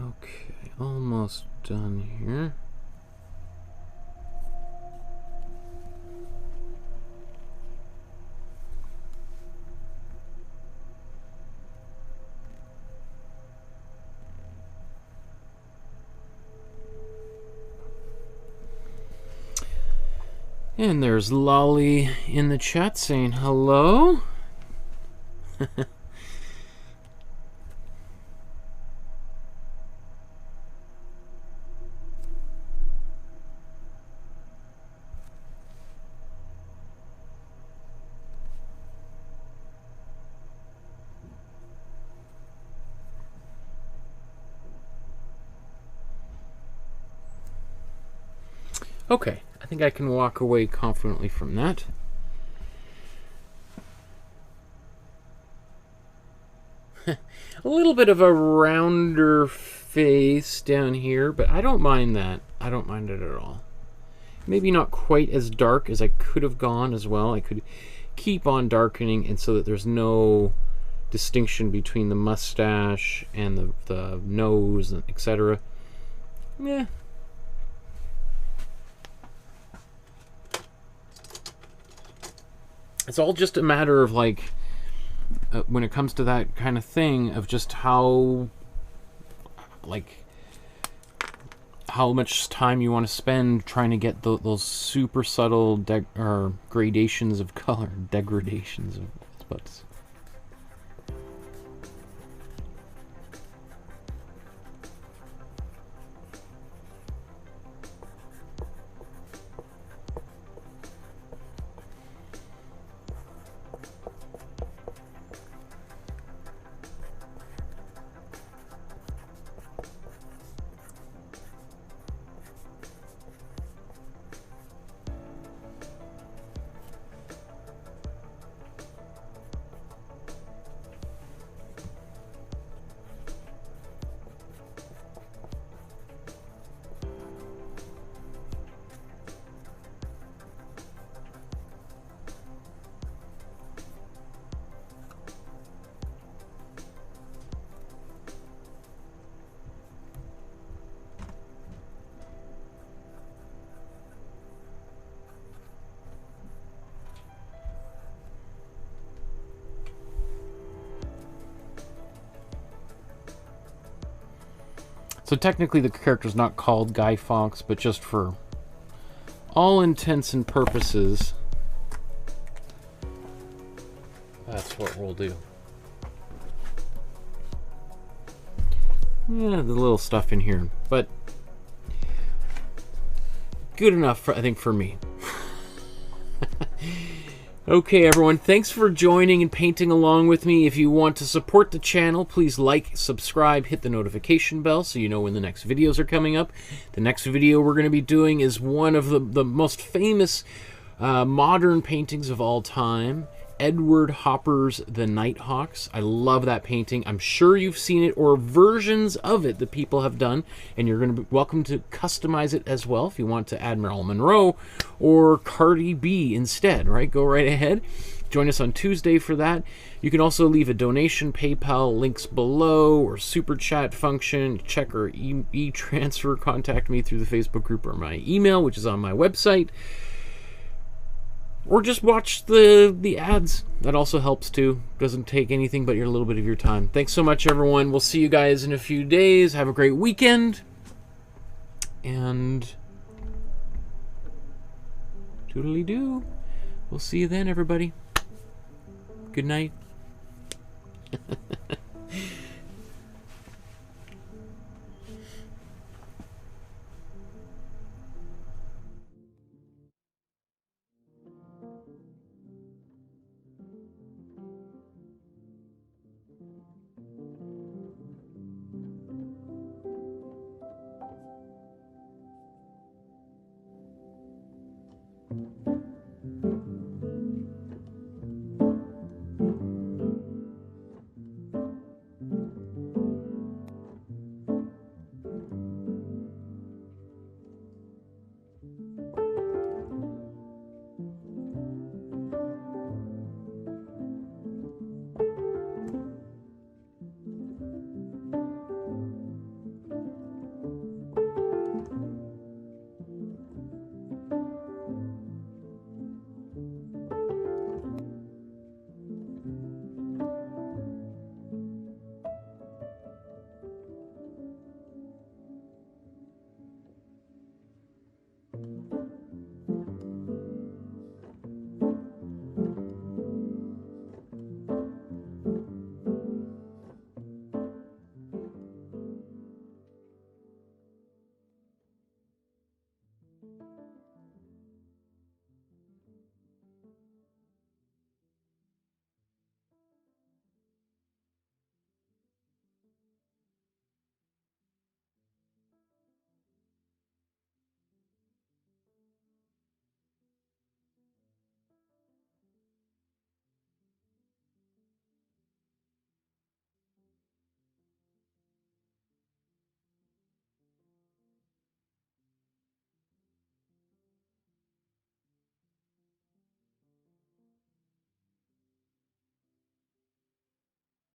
Okay, almost done here. And there's Lolly in the chat saying hello. Okay, I think I can walk away confidently from that. A little bit of a rounder face down here, but I don't mind that. I don't mind it at all. Maybe not quite as dark as I could have gone as well. I could keep on darkening, and so that there's no distinction between the mustache and the nose, etc. Yeah. It's all just a matter of, like, when it comes to that kind of thing, of just how, like, how much time you want to spend trying to get those super subtle gradations of color. Degradations of spots. So technically the character's not called Guy Fawkes, but just for all intents and purposes, that's what we'll do. Yeah, the little stuff in here, but good enough, for, I think, for me. Okay, everyone, thanks for joining and painting along with me. If you want to support the channel, please like, subscribe, hit the notification bell so you know when the next videos are coming up. The next video we're going to be doing is one of the most famous modern paintings of all time, Edward Hopper's The Nighthawks. I love that painting. I'm sure you've seen it, or versions of it that people have done, and you're going to be welcome to customize it as well if you want to add Marilyn Monroe or Cardi B instead, right? Go right ahead. Join us on Tuesday for that. You can also leave a donation, PayPal links below, or super chat function. Check our e-transfer, contact me through the Facebook group or my email, which is on my website. Or just watch the ads. That also helps too. Doesn't take anything but a little bit of your time. Thanks so much, everyone. We'll see you guys in a few days. Have a great weekend. And toodly-doo. We'll see you then, everybody. Good night.